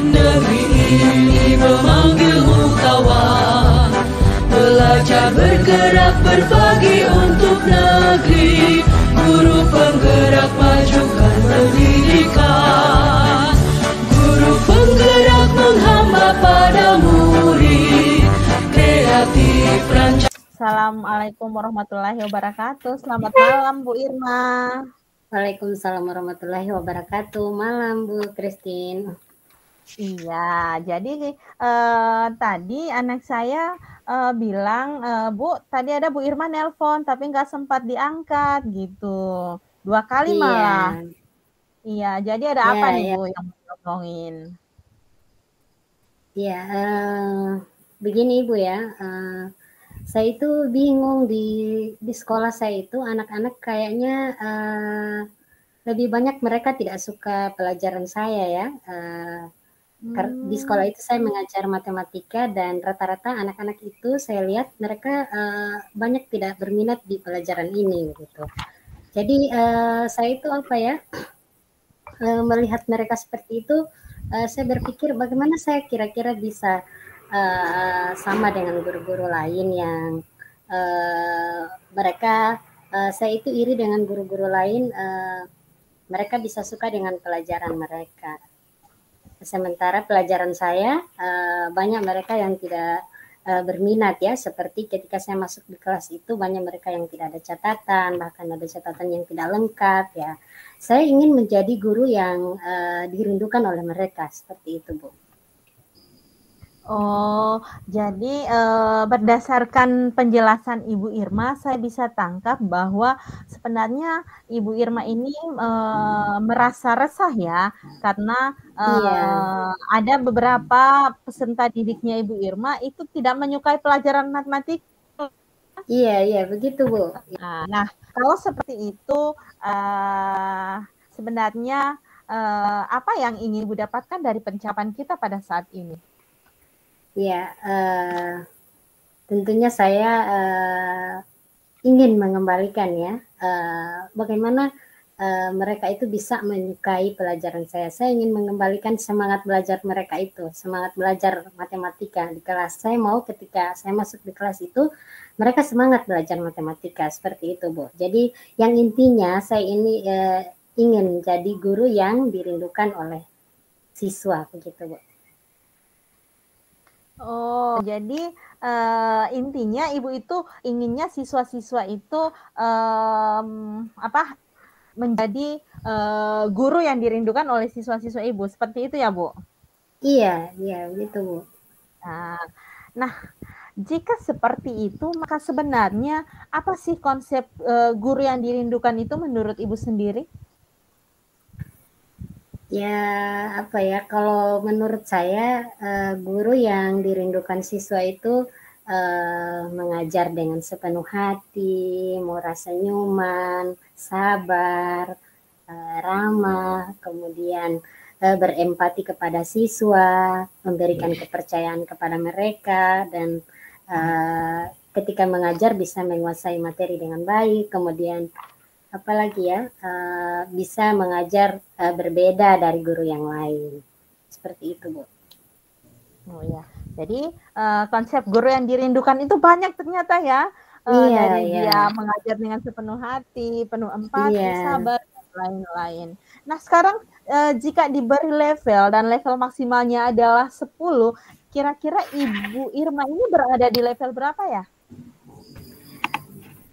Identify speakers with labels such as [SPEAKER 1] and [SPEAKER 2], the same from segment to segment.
[SPEAKER 1] Negeri ini memanggilmu kawan. Belajar bergerak berbagi untuk negeri. Guru penggerak majukan pendidikan. Guru penggerak menghamba pada murid. Kreatif rancang.
[SPEAKER 2] Assalamualaikum warahmatullahi wabarakatuh. Selamat malam Bu Irma.
[SPEAKER 3] Waalaikumsalam warahmatullahi wabarakatuh. Malam Bu Christine.
[SPEAKER 2] Iya, jadi tadi anak saya bilang, Bu, tadi ada Bu Irma nelpon tapi nggak sempat diangkat gitu. 2 kali malah. Iya, jadi ada apa nih Bu yang mau ngomongin?
[SPEAKER 3] Iya, begini Ibu ya. Saya itu bingung di sekolah saya itu anak-anak kayaknya lebih banyak mereka tidak suka pelajaran saya ya. Di sekolah itu saya mengajar matematika dan rata-rata anak-anak itu saya lihat mereka banyak tidak berminat di pelajaran ini gitu. Jadi saya itu apa ya melihat mereka seperti itu, saya berpikir bagaimana saya kira-kira bisa sama dengan guru-guru lain yang mereka saya itu iri dengan guru-guru lain, mereka bisa suka dengan pelajaran mereka. Sementara pelajaran saya banyak mereka yang tidak berminat ya, seperti ketika saya masuk di kelas itu banyak mereka yang tidak ada catatan, bahkan ada catatan yang tidak lengkap ya. Saya ingin menjadi guru yang dirindukan oleh mereka, seperti itu Bu.
[SPEAKER 2] Oh, jadi berdasarkan penjelasan Ibu Irma, saya bisa tangkap bahwa sebenarnya Ibu Irma ini merasa resah ya, karena ada beberapa peserta didiknya Ibu Irma itu tidak menyukai pelajaran matematika.
[SPEAKER 3] Iya, begitu Bu.
[SPEAKER 2] Nah, kalau seperti itu, sebenarnya apa yang ingin Ibu dapatkan dari pencapaian kita pada saat ini?
[SPEAKER 3] Ya, tentunya saya ingin mengembalikan ya, bagaimana mereka itu bisa menyukai pelajaran saya. Saya ingin mengembalikan semangat belajar mereka itu, semangat belajar matematika di kelas. Saya mau ketika saya masuk di kelas itu, mereka semangat belajar matematika, seperti itu Bu. Jadi yang intinya saya ini ingin jadi guru yang dirindukan oleh siswa, begitu Bu.
[SPEAKER 2] Oh, jadi intinya Ibu itu inginnya siswa-siswa itu menjadi guru yang dirindukan oleh siswa-siswa Ibu, seperti itu ya Bu?
[SPEAKER 3] Iya, begitu Bu.
[SPEAKER 2] Nah, jika seperti itu, maka sebenarnya apa sih konsep guru yang dirindukan itu menurut Ibu sendiri?
[SPEAKER 3] Ya, apa ya, kalau menurut saya guru yang dirindukan siswa itu mengajar dengan sepenuh hati, murah senyuman, sabar, ramah, kemudian berempati kepada siswa, memberikan kepercayaan kepada mereka, dan ketika mengajar bisa menguasai materi dengan baik, kemudian apalagi ya, bisa mengajar berbeda dari guru yang lain. Seperti itu Bu.
[SPEAKER 2] Oh ya, jadi konsep guru yang dirindukan itu banyak ternyata ya. Dari dia mengajar dengan sepenuh hati, penuh empati, sabar, dan lain-lain. Nah sekarang jika diberi level dan level maksimalnya adalah 10, kira-kira Ibu Irma ini berada di level berapa ya?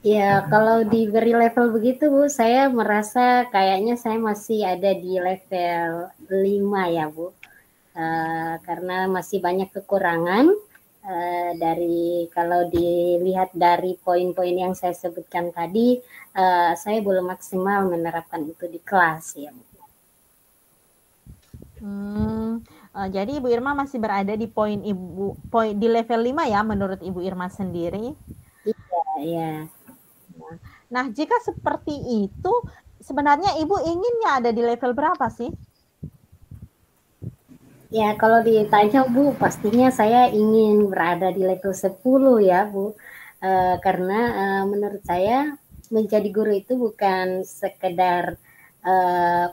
[SPEAKER 3] Ya, kalau diberi level begitu Bu, saya merasa kayaknya saya masih ada di level 5 ya Bu. Karena masih banyak kekurangan dari kalau dilihat dari poin-poin yang saya sebutkan tadi, saya belum maksimal menerapkan itu di kelas ya Bu.
[SPEAKER 2] Jadi Ibu Irma masih berada di di level 5 ya menurut Ibu Irma sendiri?
[SPEAKER 3] Iya.
[SPEAKER 2] Nah, jika seperti itu, sebenarnya Ibu inginnya ada di level berapa sih?
[SPEAKER 3] Ya, kalau ditanya Bu, pastinya saya ingin berada di level 10 ya Bu. Karena menurut saya menjadi guru itu bukan sekedar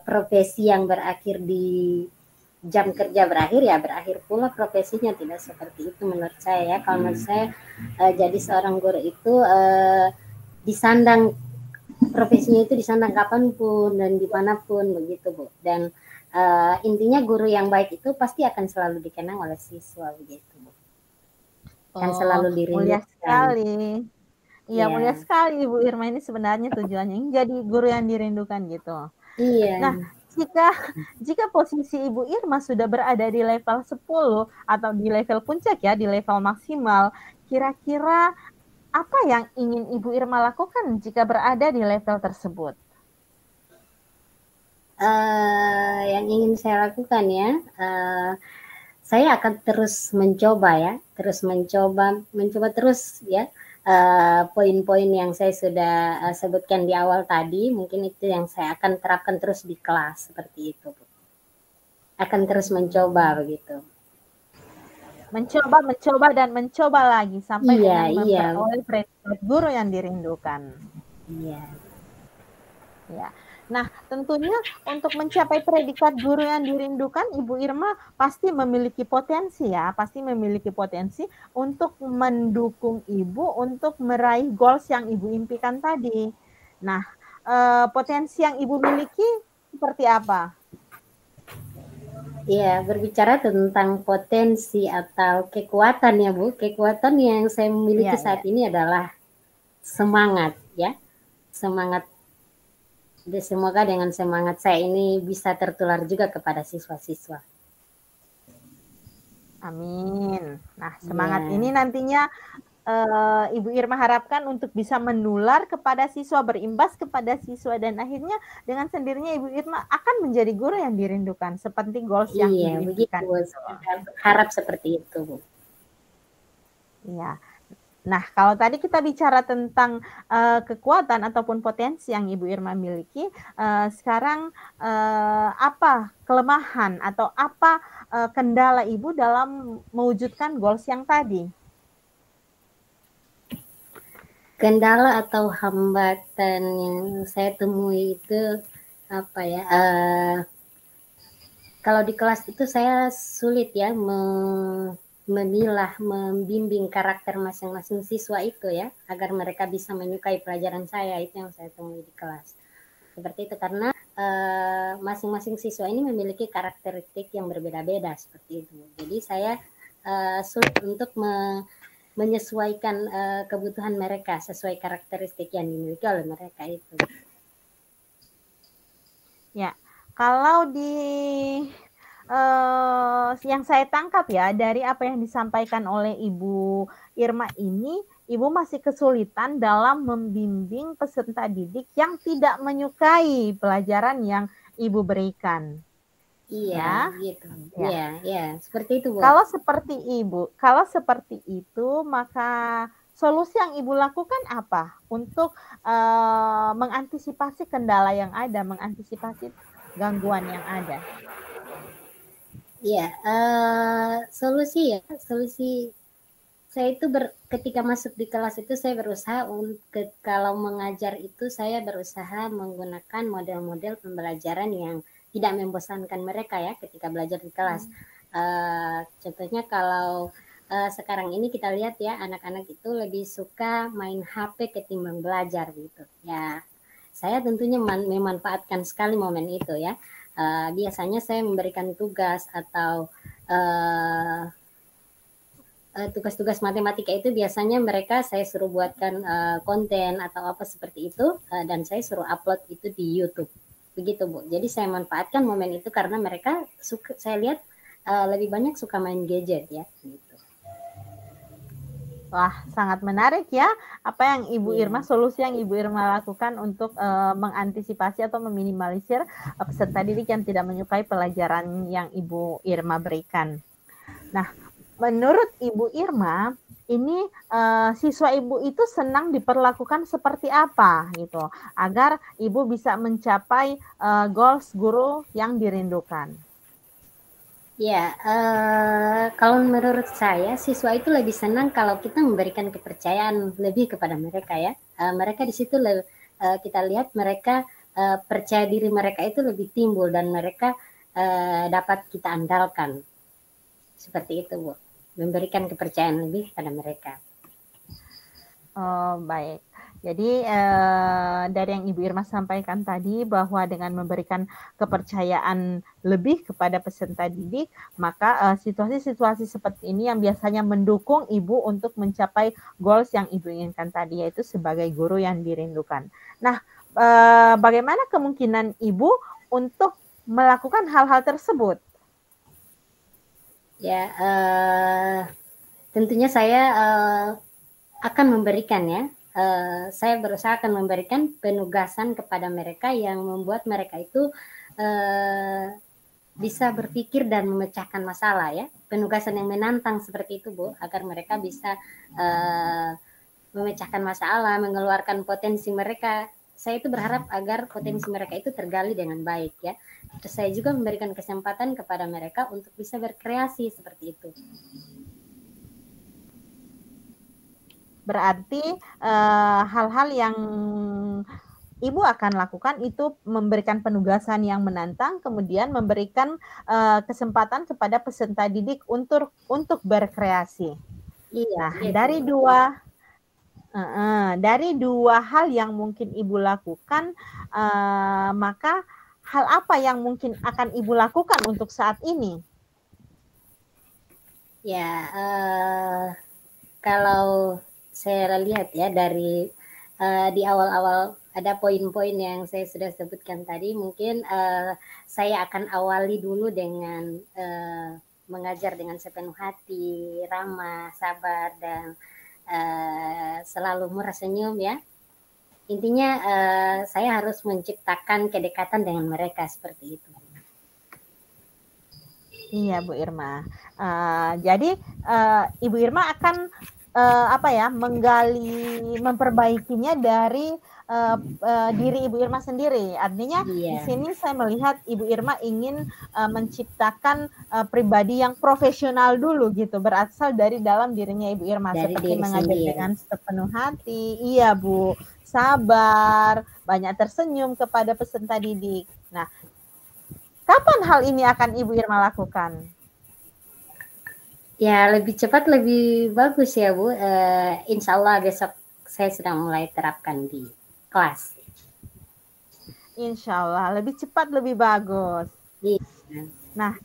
[SPEAKER 3] profesi yang berakhir di jam kerja berakhir ya berakhir pula profesinya, tidak seperti itu menurut saya ya. Kalau menurut saya jadi seorang guru itu disandang, profesinya itu disandang kapanpun dan dimanapun begitu Bu. Dan intinya guru yang baik itu pasti akan selalu dikenang oleh siswa begitu Bu. Kan selalu dirindukan.
[SPEAKER 2] Mulia sekali. Iya, mulia sekali Ibu Irma, ini sebenarnya tujuannya jadi guru yang dirindukan gitu.
[SPEAKER 3] Iya.
[SPEAKER 2] Nah, jika posisi Ibu Irma sudah berada di level 10 atau di level puncak ya, di level maksimal, kira-kira apa yang ingin Ibu Irma lakukan jika berada di level tersebut?
[SPEAKER 3] Yang ingin saya lakukan ya, saya akan terus mencoba terus ya. Poin-poin yang saya sudah sebutkan di awal tadi, mungkin itu yang saya akan terapkan terus di kelas seperti itu. Akan terus mencoba begitu.
[SPEAKER 2] Mencoba dan mencoba lagi sampai dengan memperoleh predikat guru yang dirindukan.
[SPEAKER 3] Iya.
[SPEAKER 2] Ya. Nah, tentunya untuk mencapai predikat guru yang dirindukan, Ibu Irma pasti memiliki potensi ya, pasti memiliki potensi untuk mendukung Ibu untuk meraih goals yang Ibu impikan tadi. Nah, potensi yang Ibu miliki seperti apa?
[SPEAKER 3] Ya, berbicara tentang potensi atau kekuatan ya Bu, kekuatan yang saya miliki saat ini adalah semangat ya, semangat. Semoga dengan semangat saya ini bisa tertular juga kepada siswa-siswa.
[SPEAKER 2] Amin. Nah, semangat ini nantinya Ibu Irma harapkan untuk bisa menular kepada siswa, berimbas kepada siswa, dan akhirnya dengan sendirinya Ibu Irma akan menjadi guru yang dirindukan, seperti goals yang Ibu impikan.
[SPEAKER 3] Harap seperti itu, Bu.
[SPEAKER 2] Iya. Nah, kalau tadi kita bicara tentang kekuatan ataupun potensi yang Ibu Irma miliki, sekarang apa kelemahan atau apa kendala Ibu dalam mewujudkan goals yang tadi?
[SPEAKER 3] Kendala atau hambatan yang saya temui itu apa ya? Kalau di kelas itu saya sulit ya memilah, membimbing karakter masing-masing siswa itu ya, agar mereka bisa menyukai pelajaran saya. Itu yang saya temui di kelas. Seperti itu, karena masing-masing siswa ini memiliki karakteristik yang berbeda-beda seperti itu. Jadi saya sulit untuk menyesuaikan kebutuhan mereka sesuai karakteristik yang dimiliki oleh mereka itu.
[SPEAKER 2] Ya, kalau di yang saya tangkap ya dari apa yang disampaikan oleh Ibu Irma ini, Ibu masih kesulitan dalam membimbing peserta didik yang tidak menyukai pelajaran yang Ibu berikan.
[SPEAKER 3] Iya, gitu. Iya, seperti itu, Bu.
[SPEAKER 2] Kalau seperti itu, maka solusi yang Ibu lakukan apa untuk mengantisipasi kendala yang ada, mengantisipasi gangguan yang ada?
[SPEAKER 3] Iya, solusi saya itu ketika masuk di kelas itu saya berusaha untuk kalau mengajar itu saya berusaha menggunakan model-model pembelajaran yang tidak membosankan mereka ya ketika belajar di kelas. Contohnya kalau sekarang ini kita lihat ya, anak-anak itu lebih suka main HP ketimbang belajar gitu. Ya, saya tentunya memanfaatkan sekali momen itu ya. Biasanya saya memberikan tugas atau tugas-tugas matematika itu biasanya mereka saya suruh buatkan konten atau apa seperti itu, dan saya suruh upload itu di YouTube. Begitu Bu. Jadi saya manfaatkan momen itu karena mereka suka, saya lihat lebih banyak suka main gadget ya gitu.
[SPEAKER 2] Wah, sangat menarik ya. Apa yang Ibu Irma, solusi yang Ibu Irma lakukan untuk mengantisipasi atau meminimalisir peserta didik yang tidak menyukai pelajaran yang Ibu Irma berikan. Nah, menurut Ibu Irma, ini siswa Ibu itu senang diperlakukan seperti apa gitu, agar Ibu bisa mencapai goals guru yang dirindukan?
[SPEAKER 3] Ya, kalau menurut saya siswa itu lebih senang kalau kita memberikan kepercayaan lebih kepada mereka ya. Mereka di situ kita lihat mereka percaya diri mereka itu lebih timbul dan mereka dapat kita andalkan. Seperti itu, Bu. Memberikan kepercayaan lebih pada mereka.
[SPEAKER 2] Oh, baik. Jadi dari yang Ibu Irma sampaikan tadi bahwa dengan memberikan kepercayaan lebih kepada peserta didik, maka situasi-situasi seperti ini yang biasanya mendukung Ibu untuk mencapai goals yang Ibu inginkan tadi, yaitu sebagai guru yang dirindukan. Nah, bagaimana kemungkinan Ibu untuk melakukan hal-hal tersebut?
[SPEAKER 3] Ya, tentunya saya akan memberikan ya. Saya berusaha akan memberikan penugasan kepada mereka yang membuat mereka itu bisa berpikir dan memecahkan masalah ya. Penugasan yang menantang seperti itu, Bu, agar mereka bisa memecahkan masalah, mengeluarkan potensi mereka. Saya itu berharap agar potensi mereka itu tergali dengan baik ya. Terus saya juga memberikan kesempatan kepada mereka untuk bisa berkreasi seperti itu.
[SPEAKER 2] Berarti hal-hal yang Ibu akan lakukan itu memberikan penugasan yang menantang, kemudian memberikan kesempatan kepada peserta didik untuk berkreasi.
[SPEAKER 3] Iya,
[SPEAKER 2] nah,
[SPEAKER 3] gitu.
[SPEAKER 2] dari dua hal yang mungkin Ibu lakukan, maka hal apa yang mungkin akan Ibu lakukan untuk saat ini?
[SPEAKER 3] Ya, kalau saya lihat ya dari di awal-awal ada poin-poin yang saya sudah sebutkan tadi, mungkin saya akan awali dulu dengan mengajar dengan sepenuh hati, ramah, sabar, dan selalu murah senyum ya. Intinya saya harus menciptakan kedekatan dengan mereka seperti itu.
[SPEAKER 2] Iya, Bu Irma. Jadi Ibu Irma akan memperbaikinya dari diri Ibu Irma sendiri. Artinya di sini saya melihat Ibu Irma ingin menciptakan pribadi yang profesional dulu gitu, berasal dari dalam dirinya Ibu Irma,
[SPEAKER 3] dari
[SPEAKER 2] seperti mengajar
[SPEAKER 3] sendiri.
[SPEAKER 2] dengan sepenuh hati. Iya, Bu. Sabar, banyak tersenyum kepada peserta didik. Nah, kapan hal ini akan Ibu Irma lakukan?
[SPEAKER 3] Ya, lebih cepat lebih bagus ya, Bu. Insya Allah besok saya sudah mulai terapkan di kelas.
[SPEAKER 2] Insya Allah lebih cepat lebih bagus.
[SPEAKER 3] Iya.
[SPEAKER 2] Nah,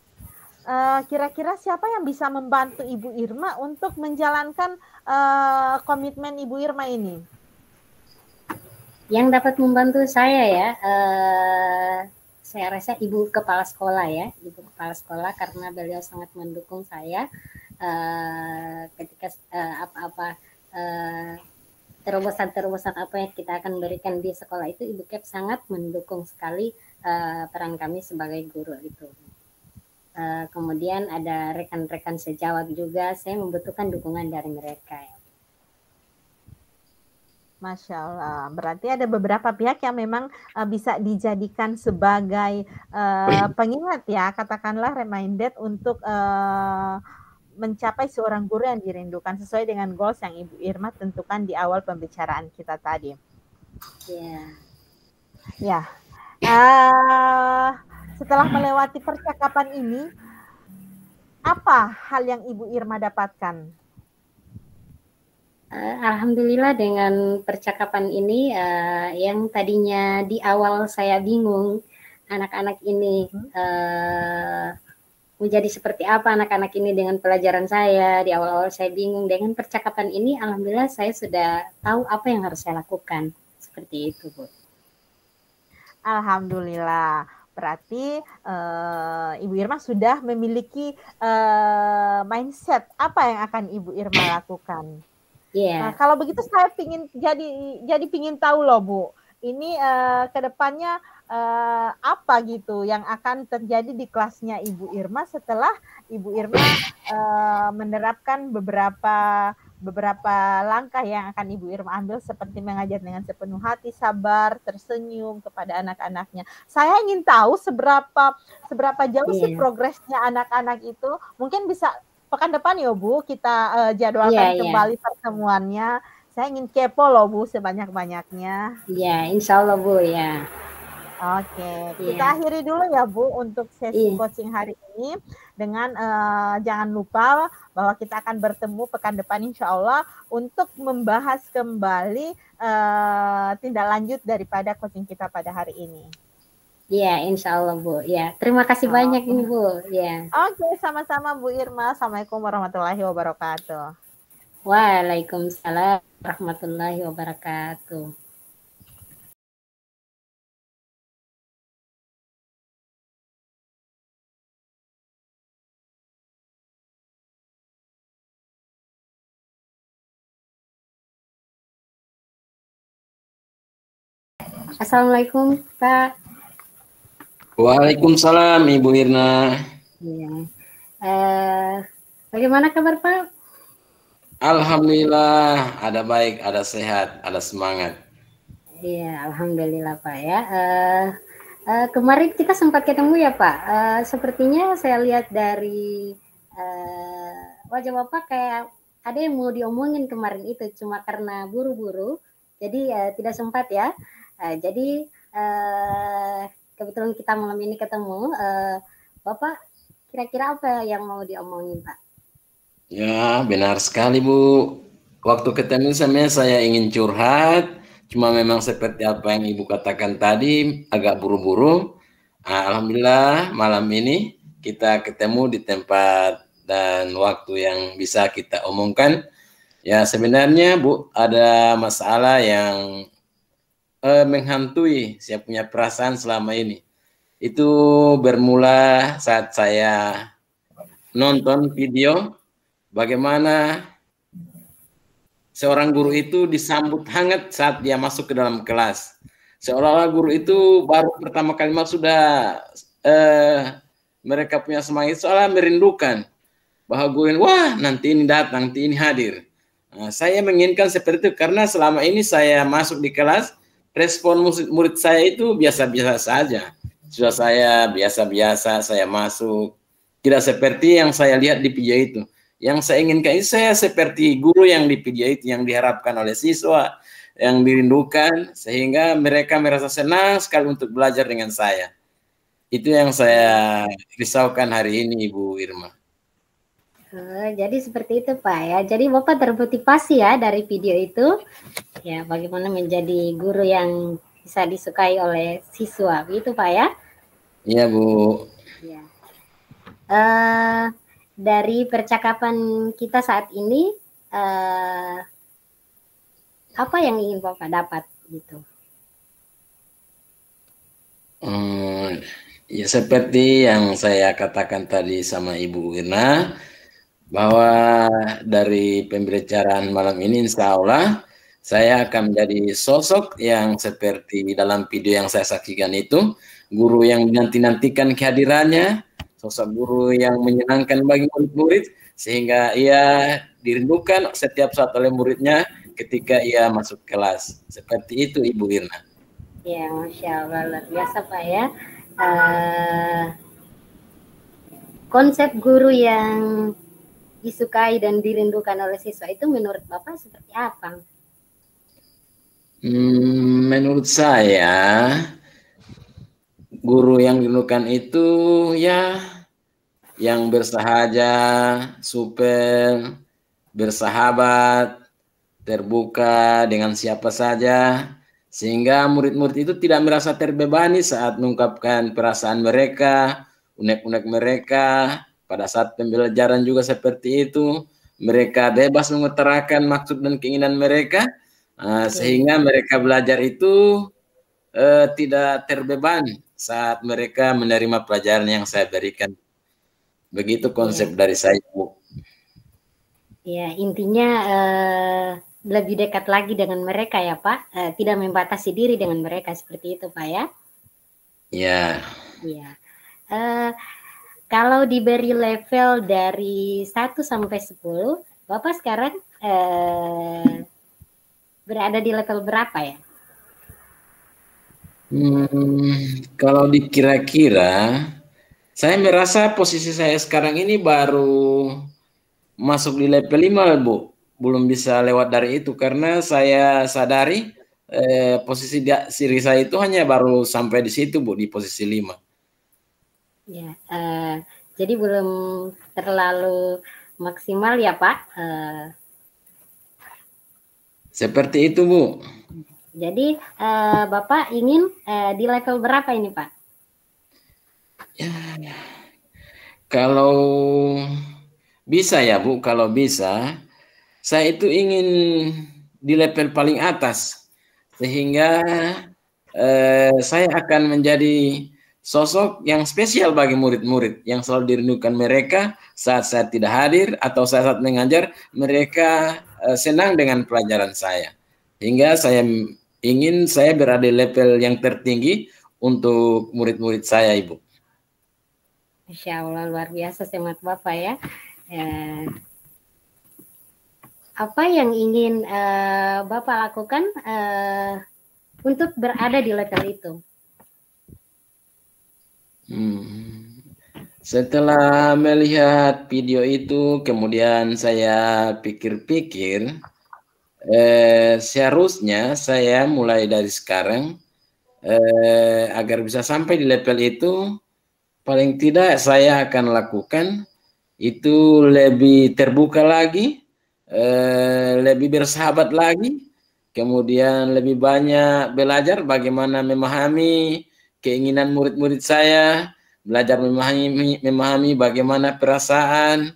[SPEAKER 2] kira-kira siapa yang bisa membantu Ibu Irma untuk menjalankan komitmen Ibu Irma ini?
[SPEAKER 3] Yang dapat membantu saya ya, saya rasa Ibu Kepala Sekolah ya, Ibu Kepala Sekolah, karena beliau sangat mendukung saya ketika apa-apa terobosan-terobosan apa yang kita akan berikan di sekolah itu, Ibu Kep sangat mendukung sekali peran kami sebagai guru itu. Kemudian ada rekan-rekan sejawat juga, saya membutuhkan dukungan dari mereka.
[SPEAKER 2] Masya Allah, berarti ada beberapa pihak yang memang bisa dijadikan sebagai pengingat ya, katakanlah reminded untuk mencapai seorang guru yang dirindukan sesuai dengan goals yang Ibu Irma tentukan di awal pembicaraan kita tadi. Ya. Setelah melewati percakapan ini, apa hal yang Ibu Irma dapatkan?
[SPEAKER 3] Alhamdulillah dengan percakapan ini yang tadinya di awal saya bingung anak-anak ini menjadi seperti apa anak-anak ini dengan pelajaran saya, di awal-awal saya bingung, dengan percakapan ini alhamdulillah saya sudah tahu apa yang harus saya lakukan. Seperti itu, Bu.
[SPEAKER 2] Alhamdulillah. Berarti Ibu Irma sudah memiliki mindset apa yang akan Ibu Irma lakukan. Nah, kalau begitu saya pingin tahu loh, Bu. Ini kedepannya apa gitu yang akan terjadi di kelasnya Ibu Irma setelah Ibu Irma menerapkan beberapa langkah yang akan Ibu Irma ambil, seperti mengajar dengan sepenuh hati, sabar, tersenyum kepada anak-anaknya. Saya ingin tahu seberapa jauh sih progresnya anak-anak itu. Mungkin bisa pekan depan ya, Bu, kita jadwalkan kembali pertemuannya. Saya ingin kepo loh, Bu, sebanyak-banyaknya.
[SPEAKER 3] Iya, insya Allah, Bu, ya.
[SPEAKER 2] Oke, kita akhiri dulu ya Bu untuk sesi coaching hari ini dengan jangan lupa bahwa kita akan bertemu pekan depan insya Allah untuk membahas kembali tindak lanjut daripada coaching kita pada hari ini.
[SPEAKER 3] Iya, insya Allah Bu. Ya, terima kasih banyak ini Bu. Ya.
[SPEAKER 2] Oke, sama-sama Bu Irma. Assalamualaikum warahmatullahi wabarakatuh.
[SPEAKER 3] Waalaikumsalam warahmatullahi wabarakatuh. Assalamualaikum Pak.
[SPEAKER 4] Waalaikumsalam Ibu Irna.
[SPEAKER 3] Ya. Bagaimana kabar Pak?
[SPEAKER 4] Alhamdulillah, ada baik, ada sehat, ada semangat.
[SPEAKER 3] Iya, alhamdulillah Pak ya. Kemarin kita sempat ketemu ya Pak. Sepertinya saya lihat dari wajah Bapak kayak ada yang mau diomongin kemarin itu, cuma karena buru-buru, jadi tidak sempat ya. Jadi kebetulan kita malam ini ketemu, Bapak kira-kira apa yang mau diomongin Pak?
[SPEAKER 4] Ya, benar sekali Bu. Waktu ketemu saya ingin curhat, cuma memang seperti apa yang Ibu katakan tadi, agak buru-buru. Alhamdulillah malam ini kita ketemu di tempat dan waktu yang bisa kita omongkan. Ya sebenarnya Bu, ada masalah yang menghantui saya punya perasaan selama ini. Itu bermula saat saya nonton video bagaimana seorang guru itu disambut hangat saat dia masuk ke dalam kelas. Seolah-olah guru itu baru pertama kali masuk sudah mereka punya semangat, seolah merindukan bahwa guru ini, wah nanti ini datang, nanti ini hadir. Nah, saya menginginkan seperti itu karena selama ini saya masuk di kelas, respon murid saya itu biasa-biasa saja. Sudah saya biasa-biasa, saya masuk. Tidak seperti yang saya lihat di video itu. Yang saya inginkan itu saya seperti guru yang di video itu, yang diharapkan oleh siswa, yang dirindukan, sehingga mereka merasa senang sekali untuk belajar dengan saya. Itu yang saya risaukan hari ini, Ibu Irma.
[SPEAKER 3] Jadi seperti itu Pak ya. Jadi Bapak termotivasi ya dari video itu. Ya, bagaimana menjadi guru yang bisa disukai oleh siswa, begitu Pak ya?
[SPEAKER 4] Iya Bu.
[SPEAKER 3] Ya. Dari percakapan kita saat ini, apa yang ingin Bapak dapat gitu?
[SPEAKER 4] Ya seperti yang saya katakan tadi sama Ibu Irna, bahwa dari pembicaraan malam ini insya Allah saya akan menjadi sosok yang seperti dalam video yang saya saksikan itu, guru yang dinanti-nantikan kehadirannya, sosok guru yang menyenangkan bagi murid-murid, sehingga ia dirindukan setiap saat oleh muridnya ketika ia masuk kelas. Seperti itu Ibu Irna.
[SPEAKER 3] Ya, Masya Allah, luar biasa Pak ya. Konsep guru yang disukai dan dirindukan oleh siswa itu menurut Bapak seperti apa?
[SPEAKER 4] Menurut saya guru yang dirindukan itu ya yang bersahaja, super, bersahabat, terbuka dengan siapa saja, sehingga murid-murid itu tidak merasa terbebani saat mengungkapkan perasaan mereka, unek-unek mereka. Pada saat pembelajaran juga seperti itu, mereka bebas mengutarakan maksud dan keinginan mereka, sehingga mereka belajar itu tidak terbebani saat mereka menerima pelajaran yang saya berikan. Begitu konsep dari saya, Bu.
[SPEAKER 3] Ya, intinya lebih dekat lagi dengan mereka ya Pak, tidak membatasi diri dengan mereka seperti itu Pak ya.
[SPEAKER 4] Ya.
[SPEAKER 3] Ya. Kalau diberi level dari 1 sampai 10, Bapak sekarang berada di level berapa ya?
[SPEAKER 4] Kalau dikira-kira, saya merasa posisi saya sekarang ini baru masuk di level 5, Bu. Belum bisa lewat dari itu, karena saya sadari posisi diri saya itu hanya baru sampai di situ, Bu, di posisi 5.
[SPEAKER 3] Ya, jadi belum terlalu maksimal ya, Pak.
[SPEAKER 4] Seperti itu, Bu.
[SPEAKER 3] Jadi Bapak ingin di level berapa ini, Pak?
[SPEAKER 4] Ya, kalau bisa ya, Bu, kalau bisa, saya itu ingin di level paling atas, sehingga saya akan menjadi sosok yang spesial bagi murid-murid yang selalu dirindukan mereka saat saya tidak hadir atau saat mengajar, mereka senang dengan pelajaran saya. Hingga saya ingin saya berada di level yang tertinggi untuk murid-murid saya, Ibu.
[SPEAKER 3] Insya Allah luar biasa semangat Bapak ya. Apa yang ingin Bapak lakukan untuk berada di level itu?
[SPEAKER 4] Setelah melihat video itu, kemudian saya pikir-pikir, seharusnya saya mulai dari sekarang agar bisa sampai di level itu, paling tidak saya akan lakukan itu lebih terbuka lagi, lebih bersahabat lagi, kemudian lebih banyak belajar bagaimana memahami keinginan murid-murid saya, belajar memahami bagaimana perasaan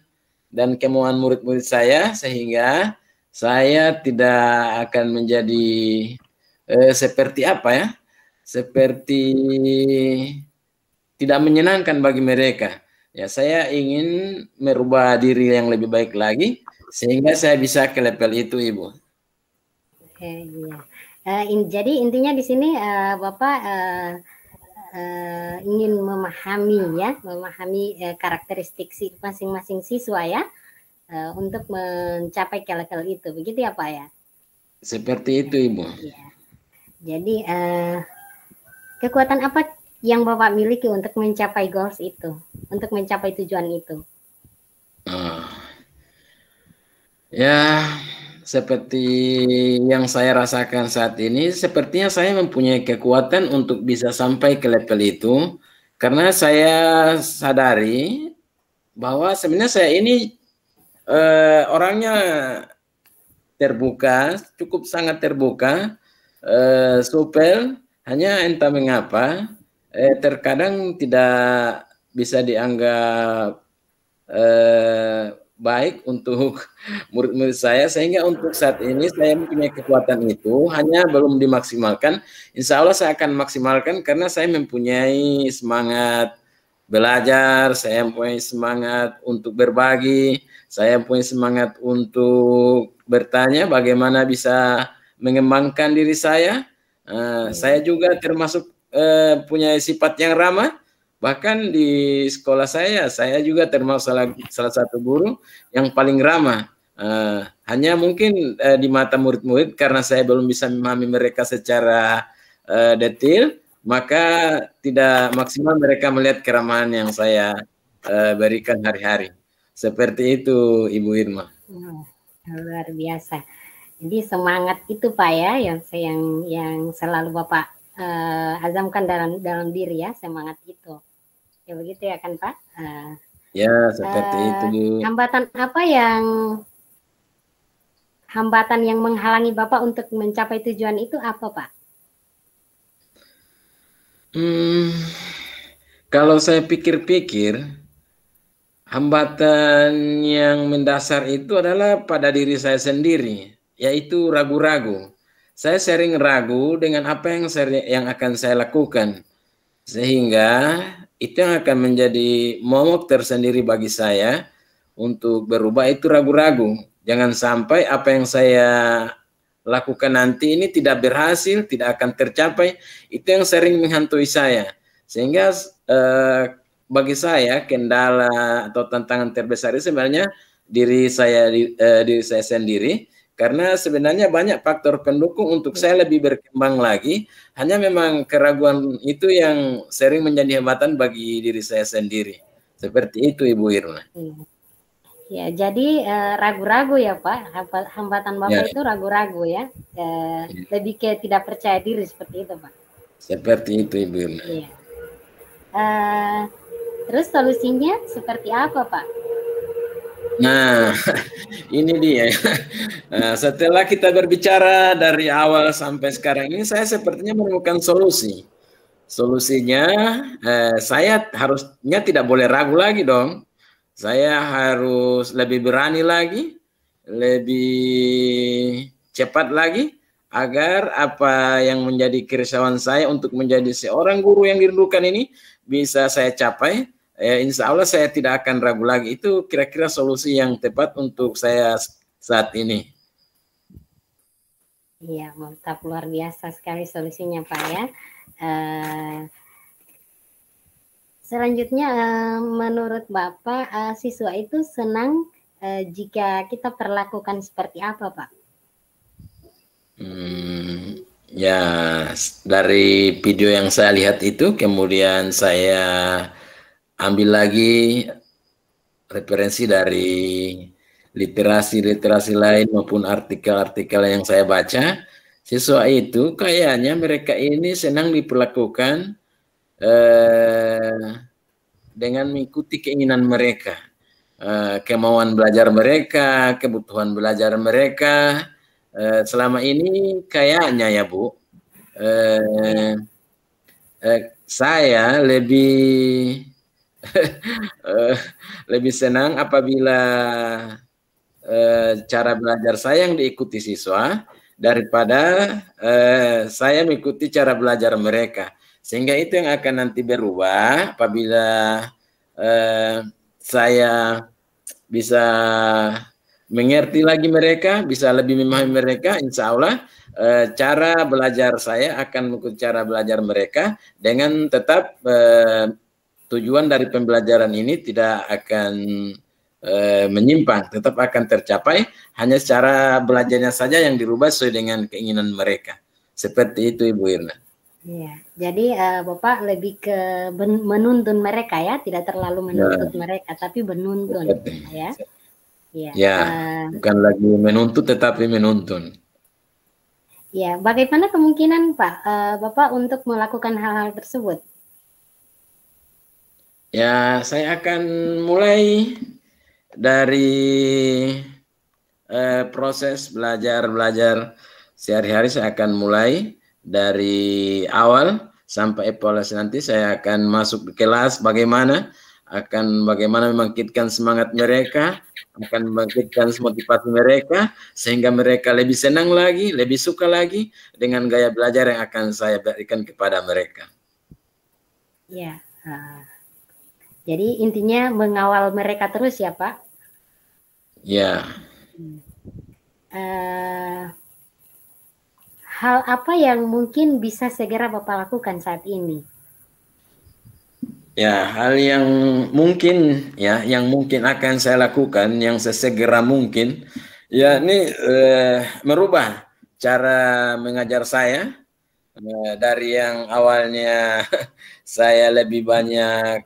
[SPEAKER 4] dan kemauan murid-murid saya, sehingga saya tidak akan menjadi seperti apa ya, seperti tidak menyenangkan bagi mereka. Ya, saya ingin merubah diri yang lebih baik lagi sehingga saya bisa ke level itu, Ibu.
[SPEAKER 3] Iya. Jadi intinya di sini Bapak ingin memahami karakteristik masing-masing siswa ya, untuk mencapai ke level itu, begitu ya Pak ya?
[SPEAKER 4] Seperti itu, Ibu.
[SPEAKER 3] Ya. Jadi kekuatan apa yang Bapak miliki untuk mencapai goals itu, untuk mencapai tujuan itu?
[SPEAKER 4] Ya, seperti yang saya rasakan saat ini, sepertinya saya mempunyai kekuatan untuk bisa sampai ke level itu, karena saya sadari bahwa sebenarnya saya ini orangnya terbuka, cukup sangat terbuka, supel, hanya entah mengapa terkadang tidak bisa dianggap baik untuk murid-murid saya, sehingga untuk saat ini saya mempunyai kekuatan itu, hanya belum dimaksimalkan. Insya Allah saya akan maksimalkan karena saya mempunyai semangat belajar, saya mempunyai semangat untuk berbagi, saya mempunyai semangat untuk bertanya bagaimana bisa mengembangkan diri saya. Saya juga termasuk punya sifat yang ramah. Bahkan di sekolah saya juga termasuk salah satu guru yang paling ramah. Hanya mungkin di mata murid-murid karena saya belum bisa memahami mereka secara detail, maka tidak maksimal mereka melihat keramahan yang saya berikan hari-hari. Seperti itu, Ibu Irma.
[SPEAKER 3] Luar biasa. Jadi semangat itu Pak ya, yang selalu Bapak azamkan dalam diri ya, semangat itu. Ya begitu ya kan Pak?
[SPEAKER 4] Ya seperti itu Bu.
[SPEAKER 3] Hambatan yang menghalangi Bapak untuk mencapai tujuan itu apa Pak?
[SPEAKER 4] Kalau saya pikir-pikir, hambatan yang mendasar itu adalah pada diri saya sendiri, yaitu ragu-ragu. Saya sering ragu dengan apa yang akan saya lakukan, sehingga itu yang akan menjadi momok tersendiri bagi saya untuk berubah, itu ragu-ragu. Jangan sampai apa yang saya lakukan nanti ini tidak berhasil, tidak akan tercapai. Itu yang sering menghantui saya. Sehingga bagi saya kendala atau tantangan terbesar itu sebenarnya diri saya sendiri. Karena sebenarnya banyak faktor pendukung untuk saya lebih berkembang lagi. Hanya memang keraguan itu yang sering menjadi hambatan bagi diri saya sendiri. Seperti itu Ibu Irma.
[SPEAKER 3] Ya, jadi ragu-ragu ya Pak, hambatan Bapak
[SPEAKER 4] Ya,
[SPEAKER 3] itu ragu-ragu ya, lebih ke tidak percaya diri seperti itu Pak.
[SPEAKER 4] seperti itu Ibu Irna.
[SPEAKER 3] Iya. Terus solusinya seperti apa Pak?
[SPEAKER 4] Nah, ini dia. Nah, setelah kita berbicara dari awal sampai sekarang ini, saya sepertinya menemukan solusi. Solusinya, saya harusnya tidak boleh ragu lagi dong. Saya harus lebih berani lagi, lebih cepat lagi, agar apa yang menjadi kerisauan saya untuk menjadi seorang guru yang dirindukan ini bisa saya capai. Insya Allah saya tidak akan ragu lagi. Itu kira-kira solusi yang tepat untuk saya saat ini.
[SPEAKER 3] Iya, mantap, luar biasa sekali solusinya Pak ya. Selanjutnya, menurut Bapak, siswa itu senang jika kita perlakukan seperti apa Pak?
[SPEAKER 4] Ya, dari video yang saya lihat itu, kemudian saya ambil lagi referensi dari literasi-literasi lain maupun artikel-artikel yang saya baca. Siswa itu kayaknya mereka ini senang diperlakukan dengan mengikuti keinginan mereka, kemauan belajar mereka, kebutuhan belajar mereka. Selama ini kayaknya ya Bu, saya lebih lebih senang apabila cara belajar saya yang diikuti siswa daripada saya mengikuti cara belajar mereka. Sehingga itu yang akan nanti berubah apabila saya bisa mengerti lagi mereka, bisa lebih memahami mereka, insya Allah cara belajar saya akan mengikuti cara belajar mereka dengan tetap tujuan dari pembelajaran ini tidak akan menyimpang, tetap akan tercapai, hanya cara belajarnya saja yang dirubah sesuai dengan keinginan mereka. Seperti itu Ibu Irna.
[SPEAKER 3] Iya, jadi Bapak lebih ke menuntun mereka ya, tidak terlalu menuntut mereka, tapi menuntun ya.
[SPEAKER 4] Ya, ya bukan lagi menuntut tetapi menuntun.
[SPEAKER 3] Ya, bagaimana kemungkinan Pak, Bapak untuk melakukan hal-hal tersebut?
[SPEAKER 4] Ya, saya akan mulai dari proses belajar sehari-hari. Saya akan mulai dari awal sampai evaluasi nanti. Saya akan masuk ke kelas bagaimana membangkitkan semangat mereka, akan membangkitkan motivasi mereka, sehingga mereka lebih senang lagi, lebih suka lagi dengan gaya belajar yang akan saya berikan kepada mereka.
[SPEAKER 3] Ya, jadi intinya mengawal mereka terus ya Pak?
[SPEAKER 4] Ya.
[SPEAKER 3] Hal apa yang mungkin bisa segera Bapak lakukan saat ini?
[SPEAKER 4] Ya, hal yang mungkin akan saya lakukan yang sesegera mungkin, ya ini merubah cara mengajar saya dari yang awalnya saya lebih banyak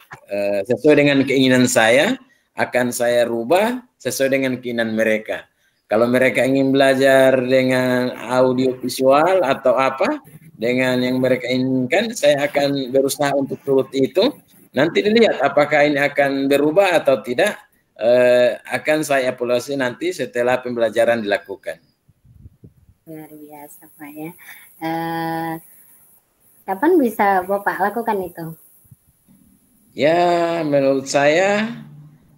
[SPEAKER 4] sesuai dengan keinginan saya, akan saya rubah sesuai dengan keinginan mereka. Kalau mereka ingin belajar dengan audio visual atau apa, dengan yang mereka inginkan, saya akan berusaha untuk turut itu. Nanti dilihat apakah ini akan berubah atau tidak, akan saya evaluasi nanti setelah pembelajaran dilakukan.
[SPEAKER 3] Luar biasa Pak ya. Kapan bisa Bapak lakukan itu?
[SPEAKER 4] Ya, menurut saya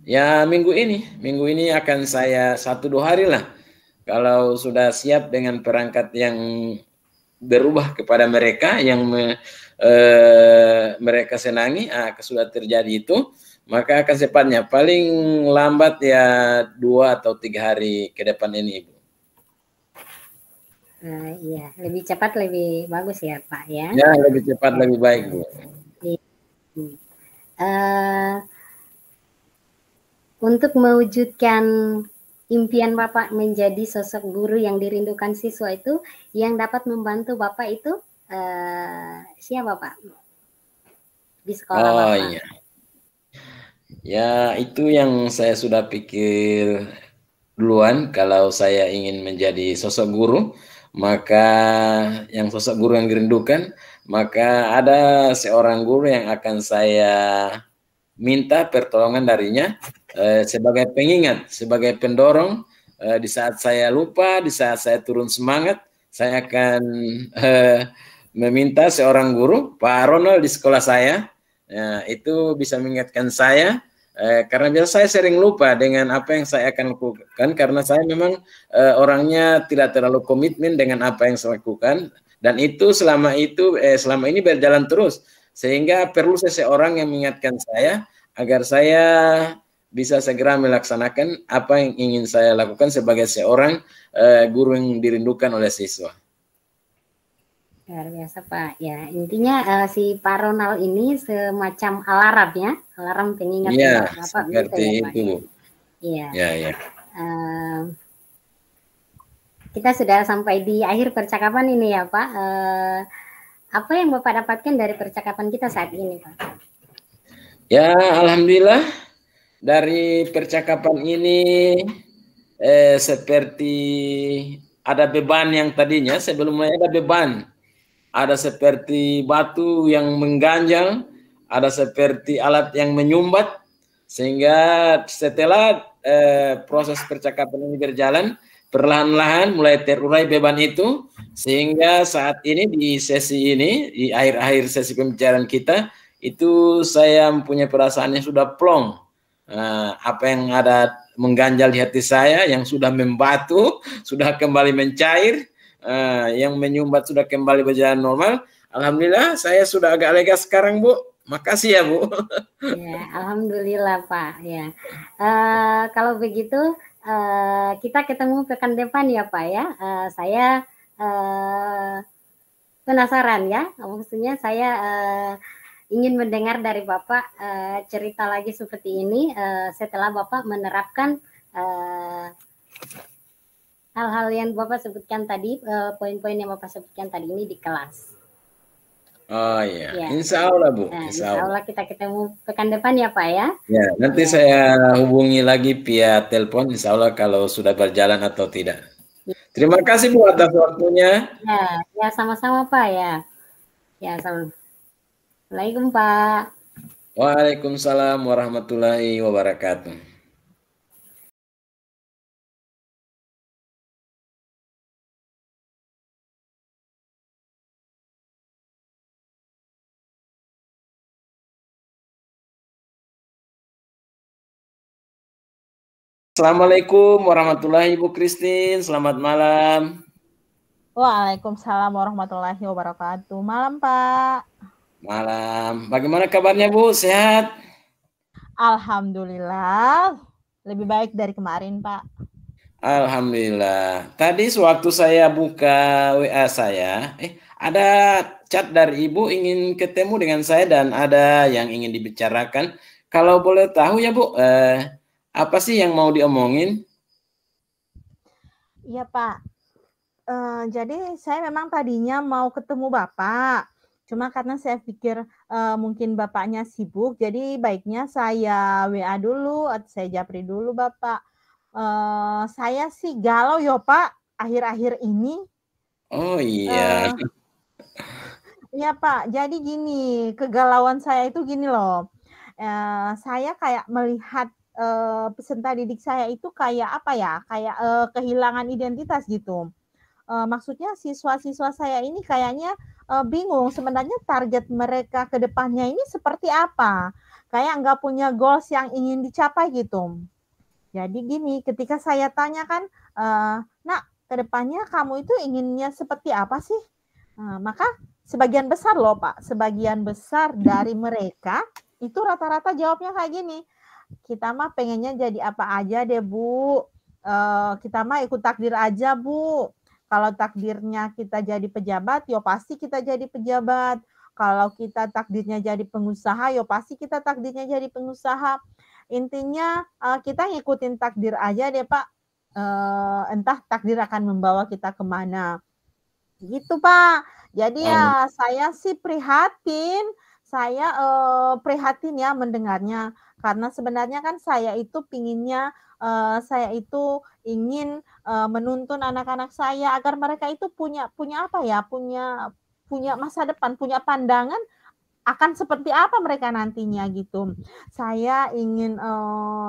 [SPEAKER 4] ya minggu ini akan saya 1-2 hari lah. Kalau sudah siap dengan perangkat yang berubah kepada mereka, yang mereka senangi, sudah terjadi itu, maka akan secepatnya, paling lambat ya 2 atau 3 hari ke depan ini Ibu.
[SPEAKER 3] Iya, lebih cepat lebih bagus ya Pak ya.
[SPEAKER 4] Ya, lebih cepat lebih baik Bu.
[SPEAKER 3] Untuk mewujudkan impian Bapak menjadi sosok guru yang dirindukan siswa itu, yang dapat membantu Bapak itu siapa Pak? Di sekolah Bapak?
[SPEAKER 4] Iya. Ya, itu yang saya sudah pikir duluan. Kalau saya ingin menjadi sosok guru, maka yang sosok guru yang dirindukan, maka ada seorang guru yang akan saya minta pertolongan darinya sebagai pengingat, sebagai pendorong di saat saya lupa, di saat saya turun semangat, saya akan meminta seorang guru, Pak Ronald di sekolah saya, itu bisa mengingatkan saya. Karena biasa saya sering lupa dengan apa yang saya akan lakukan karena saya memang orangnya tidak terlalu komitmen dengan apa yang saya lakukan dan itu selama ini berjalan terus sehingga perlu seseorang yang mengingatkan saya agar saya bisa segera melaksanakan apa yang ingin saya lakukan sebagai seorang guru yang dirindukan oleh siswa.
[SPEAKER 3] Luar biasa Pak. Ya intinya si Pak Ronald ini semacam alarm ya, alarm pengingat
[SPEAKER 4] ya,
[SPEAKER 3] Bapak.
[SPEAKER 4] Seperti
[SPEAKER 3] ya,
[SPEAKER 4] itu.
[SPEAKER 3] Iya.
[SPEAKER 4] Ya.
[SPEAKER 3] Kita sudah sampai di akhir percakapan ini ya Pak. Apa yang Bapak dapatkan dari percakapan kita saat ini Pak?
[SPEAKER 4] Ya alhamdulillah dari percakapan ini seperti ada beban yang tadinya sebelumnya ada beban. Ada seperti batu yang mengganjal, ada seperti alat yang menyumbat, sehingga setelah proses percakapan ini berjalan, perlahan-lahan mulai terurai beban itu, sehingga saat ini di sesi ini, di akhir-akhir sesi pembicaraan kita, itu saya mempunyai perasaan yang sudah plong. Apa yang ada mengganjal di hati saya, yang sudah membatu, sudah kembali mencair, yang menyumbat sudah kembali berjalan normal. Alhamdulillah saya sudah agak lega sekarang Bu. Makasih ya Bu.
[SPEAKER 3] Ya, alhamdulillah Pak. Ya, kalau begitu kita ketemu pekan depan ya Pak ya. Saya penasaran ya. Maksudnya saya ingin mendengar dari Bapak cerita lagi seperti ini setelah Bapak menerapkan hal-hal yang Bapak sebutkan tadi, poin-poin yang Bapak sebutkan tadi ini di kelas.
[SPEAKER 4] Oh iya, ya. Insya Allah Bu.
[SPEAKER 3] Insya Allah kita ketemu pekan depan ya Pak ya.
[SPEAKER 4] Ya, nanti saya hubungi lagi via telepon, Insya Allah kalau sudah berjalan atau tidak. Ya. Terima kasih Bu atas waktunya.
[SPEAKER 3] Ya sama-sama Pak ya. Ya sama. Assalamualaikum Pak.
[SPEAKER 4] Waalaikumsalam warahmatullahi wabarakatuh. Assalamualaikum warahmatullahi Ibu Christine, selamat malam.
[SPEAKER 2] Waalaikumsalam warahmatullahi wabarakatuh. Malam Pak.
[SPEAKER 4] Malam. Bagaimana kabarnya Bu? Sehat?
[SPEAKER 2] Alhamdulillah. Lebih baik dari kemarin Pak.
[SPEAKER 4] Alhamdulillah. Tadi sewaktu saya buka WA saya, ada chat dari Ibu ingin ketemu dengan saya dan ada yang ingin dibicarakan. Kalau boleh tahu ya Bu, apa sih yang mau diomongin?
[SPEAKER 2] Iya Pak. Jadi saya memang tadinya mau ketemu Bapak. Cuma karena saya pikir mungkin Bapaknya sibuk, jadi baiknya saya WA dulu atau saya japri dulu Bapak. Saya sih galau ya Pak akhir-akhir ini.
[SPEAKER 4] Oh iya.
[SPEAKER 2] Iya Pak, jadi gini, kegalauan saya itu gini loh. Saya kayak melihat peserta didik saya itu kayak apa ya, kayak kehilangan identitas gitu. Maksudnya siswa-siswa saya ini kayaknya bingung sebenarnya target mereka ke depannya ini seperti apa. Kayak nggak punya goals yang ingin dicapai gitu. Jadi gini, ketika saya tanyakan, nak, ke depannya kamu itu inginnya seperti apa sih? Maka sebagian besar loh Pak, sebagian besar dari mereka itu rata-rata jawabnya kayak gini. Kita mah pengennya jadi apa aja deh Bu. Kita mah ikut takdir aja Bu. Kalau takdirnya kita jadi pejabat, yo pasti kita jadi pejabat. Kalau kita takdirnya jadi pengusaha, yo pasti kita takdirnya jadi pengusaha. Intinya kita ngikutin takdir aja deh Pak. Entah takdir akan membawa kita kemana. Gitu Pak. Jadi ya saya sih prihatin. saya prihatin ya mendengarnya, karena sebenarnya kan saya itu pinginnya saya itu ingin menuntun anak-anak saya agar mereka itu punya apa ya, punya masa depan, punya pandangan akan seperti apa mereka nantinya gitu. Saya ingin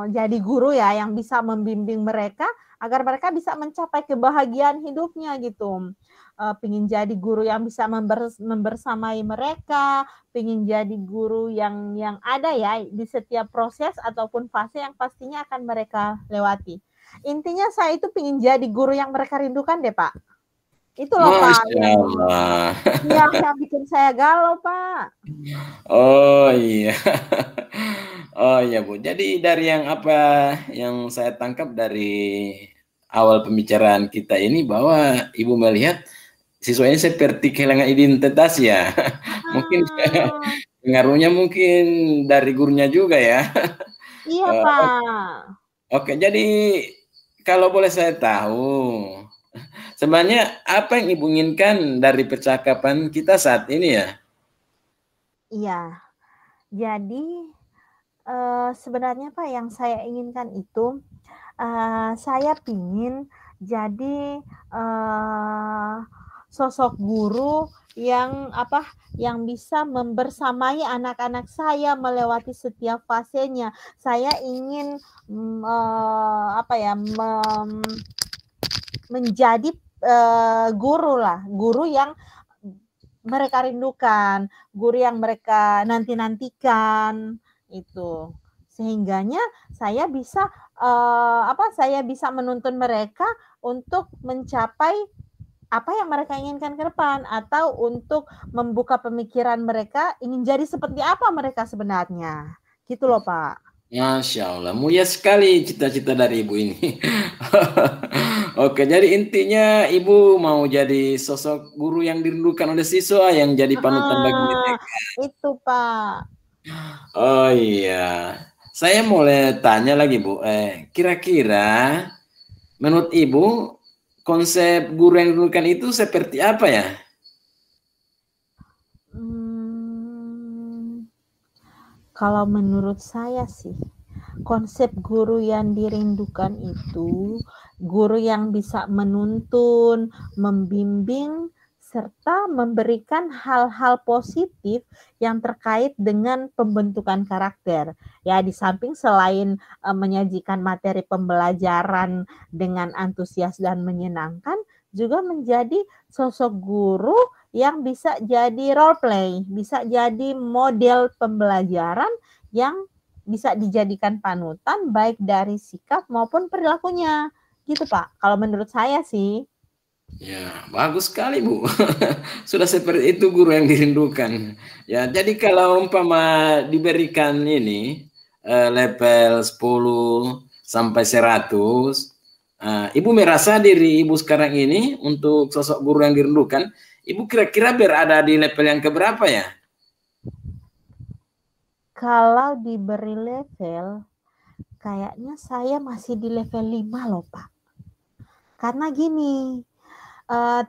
[SPEAKER 2] jadi guru ya yang bisa membimbing mereka agar mereka bisa mencapai kebahagiaan hidupnya gitu. Pingin jadi guru yang bisa membersamai mereka, pingin jadi guru yang ada ya di setiap proses ataupun fase yang pastinya akan mereka lewati. Intinya saya itu pingin jadi guru yang mereka rindukan deh Pak. Itu loh Pak.
[SPEAKER 4] Masya Allah.
[SPEAKER 2] Yang bikin saya galau Pak.
[SPEAKER 4] Oh iya. Oh iya Bu. Jadi dari yang apa yang saya tangkap dari awal pembicaraan kita ini bahwa Ibu melihat siswanya seperti kehilangan identitas ya. Mungkin pengaruhnya mungkin dari gurunya juga ya.
[SPEAKER 2] Iya Pak.
[SPEAKER 4] Oke, jadi kalau boleh saya tahu, sebenarnya apa yang Ibu inginkan dari percakapan kita saat ini ya?
[SPEAKER 2] Iya. Jadi sebenarnya Pak yang saya inginkan itu saya pingin jadi sosok guru yang bisa membersamai anak-anak saya melewati setiap fasenya. Saya ingin menjadi guru yang mereka rindukan, guru yang mereka nantikan itu. Sehingganya saya bisa saya bisa menuntun mereka untuk mencapai apa yang mereka inginkan ke depan, atau untuk membuka pemikiran mereka ingin jadi seperti apa mereka sebenarnya. Gitu loh Pak.
[SPEAKER 4] Masya Allah, mulia sekali cita-cita dari Ibu ini. Oke, jadi intinya Ibu mau jadi sosok guru yang dirindukan oleh siswa, yang jadi panutan bagi mereka.
[SPEAKER 2] Itu Pak.
[SPEAKER 4] Oh iya, saya mulai tanya lagi Bu, kira-kira menurut Ibu konsep guru yang dirindukan itu seperti apa ya?
[SPEAKER 2] Kalau menurut saya sih, konsep guru yang dirindukan itu guru yang bisa menuntun, membimbing, serta memberikan hal-hal positif yang terkait dengan pembentukan karakter. Ya, di samping selain menyajikan materi pembelajaran dengan antusias dan menyenangkan, juga menjadi sosok guru yang bisa jadi role play, bisa jadi model pembelajaran yang bisa dijadikan panutan baik dari sikap maupun perilakunya. Gitu Pak, kalau menurut saya sih.
[SPEAKER 4] Ya, bagus sekali Bu. Sudah seperti itu guru yang dirindukan. Ya, jadi kalau umpama diberikan ini level 10 sampai 100, Ibu merasa diri Ibu sekarang ini untuk sosok guru yang dirindukan, Ibu kira-kira berada di level yang keberapa ya?
[SPEAKER 2] Kalau diberi level, kayaknya saya masih di level 5 loh Pak. Karena gini,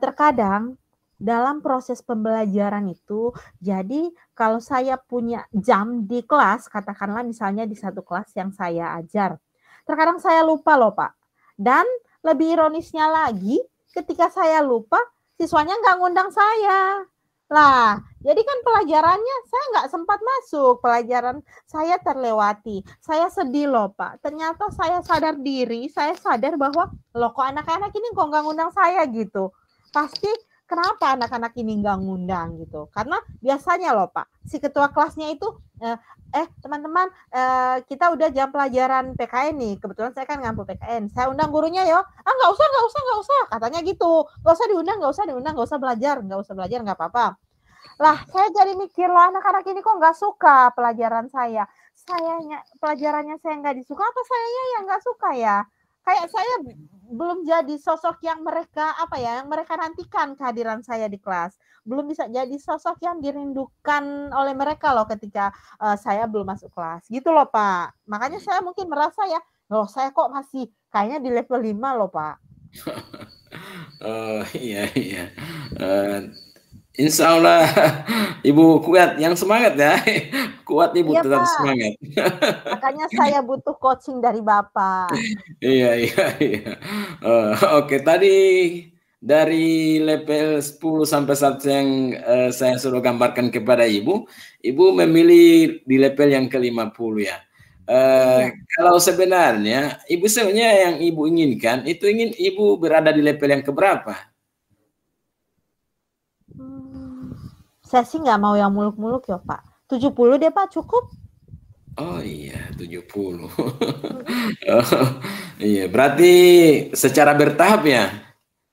[SPEAKER 2] terkadang dalam proses pembelajaran itu, jadi kalau saya punya jam di kelas, katakanlah misalnya di satu kelas yang saya ajar, terkadang saya lupa loh Pak. Dan lebih ironisnya lagi, ketika saya lupa, siswanya nggak ngundang saya. Lah, jadi kan pelajarannya saya nggak sempat masuk, pelajaran saya terlewati. Saya sedih loh Pak. Ternyata saya sadar diri, saya sadar bahwa loh kok anak-anak ini kok nggak ngundang saya gitu. Pasti kenapa anak-anak ini nggak ngundang gitu. Karena biasanya loh Pak, si ketua kelasnya itu, teman-teman, kita udah jam pelajaran PKN nih. Kebetulan saya kan ngampu PKN. Saya undang gurunya yo. Nggak usah. Katanya gitu. Nggak usah belajar, nggak apa-apa. Lah, saya jadi mikir loh, anak-anak ini kok nggak suka pelajaran saya. Pelajarannya saya nggak disuka, apa sayanya yang nggak suka ya? Kayak saya belum jadi sosok yang mereka yang mereka nantikan kehadiran saya di kelas. Belum bisa jadi sosok yang dirindukan oleh mereka loh ketika saya belum masuk kelas. Gitu loh Pak. Makanya saya mungkin merasa ya, loh saya kok masih kayaknya di level 5 loh Pak.
[SPEAKER 4] Oh iya. Insya Allah Ibu kuat, yang semangat ya. Kuat Ibu,
[SPEAKER 2] Iya,
[SPEAKER 4] tetap
[SPEAKER 2] Pak.
[SPEAKER 4] semangat.
[SPEAKER 2] Makanya saya butuh coaching dari Bapak.
[SPEAKER 4] Iya, iya, iya. Oke, tadi dari level 10 sampai 1 yang saya suruh gambarkan kepada Ibu, Ibu memilih di level yang ke-50 ya.
[SPEAKER 2] Iya.
[SPEAKER 4] Kalau sebenarnya Ibu sebenarnya yang Ibu inginkan itu ingin Ibu berada di level yang keberapa?
[SPEAKER 2] Saya sih nggak mau yang muluk-muluk ya, Pak. 70 deh, Pak, cukup.
[SPEAKER 4] Oh iya, 70. Iya, berarti secara bertahap ya?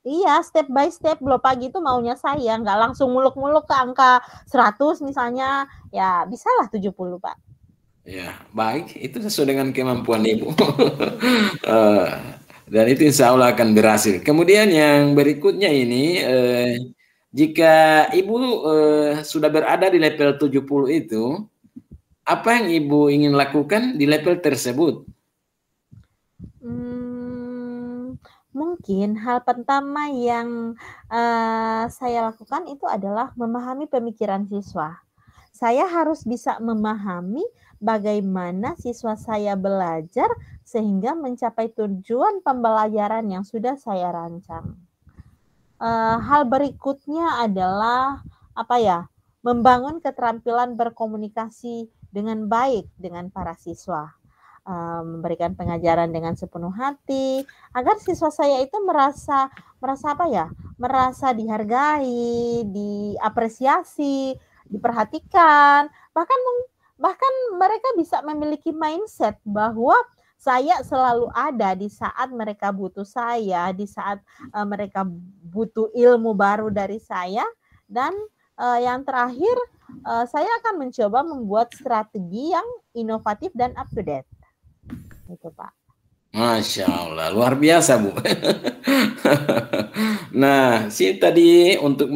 [SPEAKER 2] Iya, step by step. Belum pagi itu maunya saya. Nggak langsung muluk-muluk ke angka 100 misalnya. Ya, bisalah 70, Pak.
[SPEAKER 4] Ya, baik. Itu sesuai dengan kemampuan Ibu. Dan itu insya Allah akan berhasil. Kemudian yang berikutnya ini, jika Ibu sudah berada di level 70 itu, apa yang Ibu ingin lakukan di level tersebut?
[SPEAKER 2] Mungkin hal pertama yang saya lakukan itu adalah memahami pemikiran siswa. Saya harus bisa memahami bagaimana siswa saya belajar sehingga mencapai tujuan pembelajaran yang sudah saya rancang. Hal berikutnya adalah membangun keterampilan berkomunikasi dengan baik dengan para siswa, memberikan pengajaran dengan sepenuh hati agar siswa saya itu merasa merasa dihargai, diapresiasi, diperhatikan, bahkan mereka bisa memiliki mindset bahwa saya selalu ada di saat mereka butuh saya, di saat mereka butuh ilmu baru dari saya. Dan yang terakhir, saya akan mencoba membuat strategi yang inovatif dan up to date. Itu, Pak.
[SPEAKER 4] Masya Allah, luar biasa Bu. Nah, tadi untuk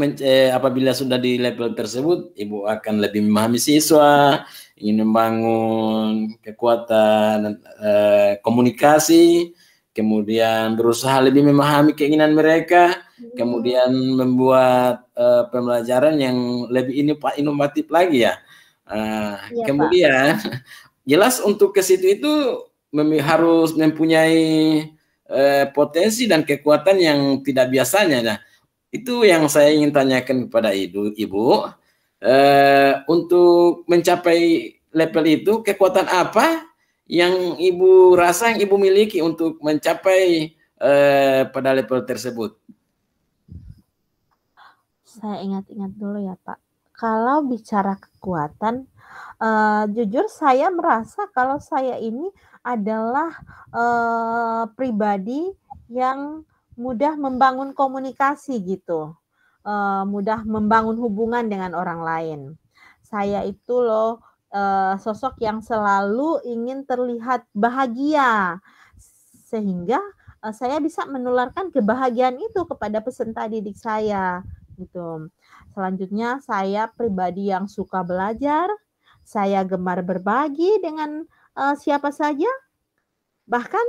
[SPEAKER 4] apabila sudah di level tersebut, Ibu akan lebih memahami siswa, ingin membangun kekuatan komunikasi, kemudian berusaha lebih memahami keinginan mereka, kemudian membuat pembelajaran yang lebih inovatif lagi ya.
[SPEAKER 2] Iya,
[SPEAKER 4] kemudian Pak. Jelas untuk ke situ itu harus mempunyai potensi dan kekuatan yang tidak biasanya. Nah, itu yang saya ingin tanyakan kepada Ibu. Untuk mencapai level itu, kekuatan apa yang Ibu rasa yang Ibu miliki untuk mencapai pada level tersebut?
[SPEAKER 2] Saya ingat-ingat dulu ya, Pak. Kalau bicara kekuatan, jujur saya merasa kalau saya ini adalah pribadi yang mudah membangun komunikasi gitu, mudah membangun hubungan dengan orang lain. Saya itu loh sosok yang selalu ingin terlihat bahagia, sehingga saya bisa menularkan kebahagiaan itu kepada peserta didik saya gitu. Selanjutnya saya pribadi yang suka belajar, saya gemar berbagi dengan siapa saja. Bahkan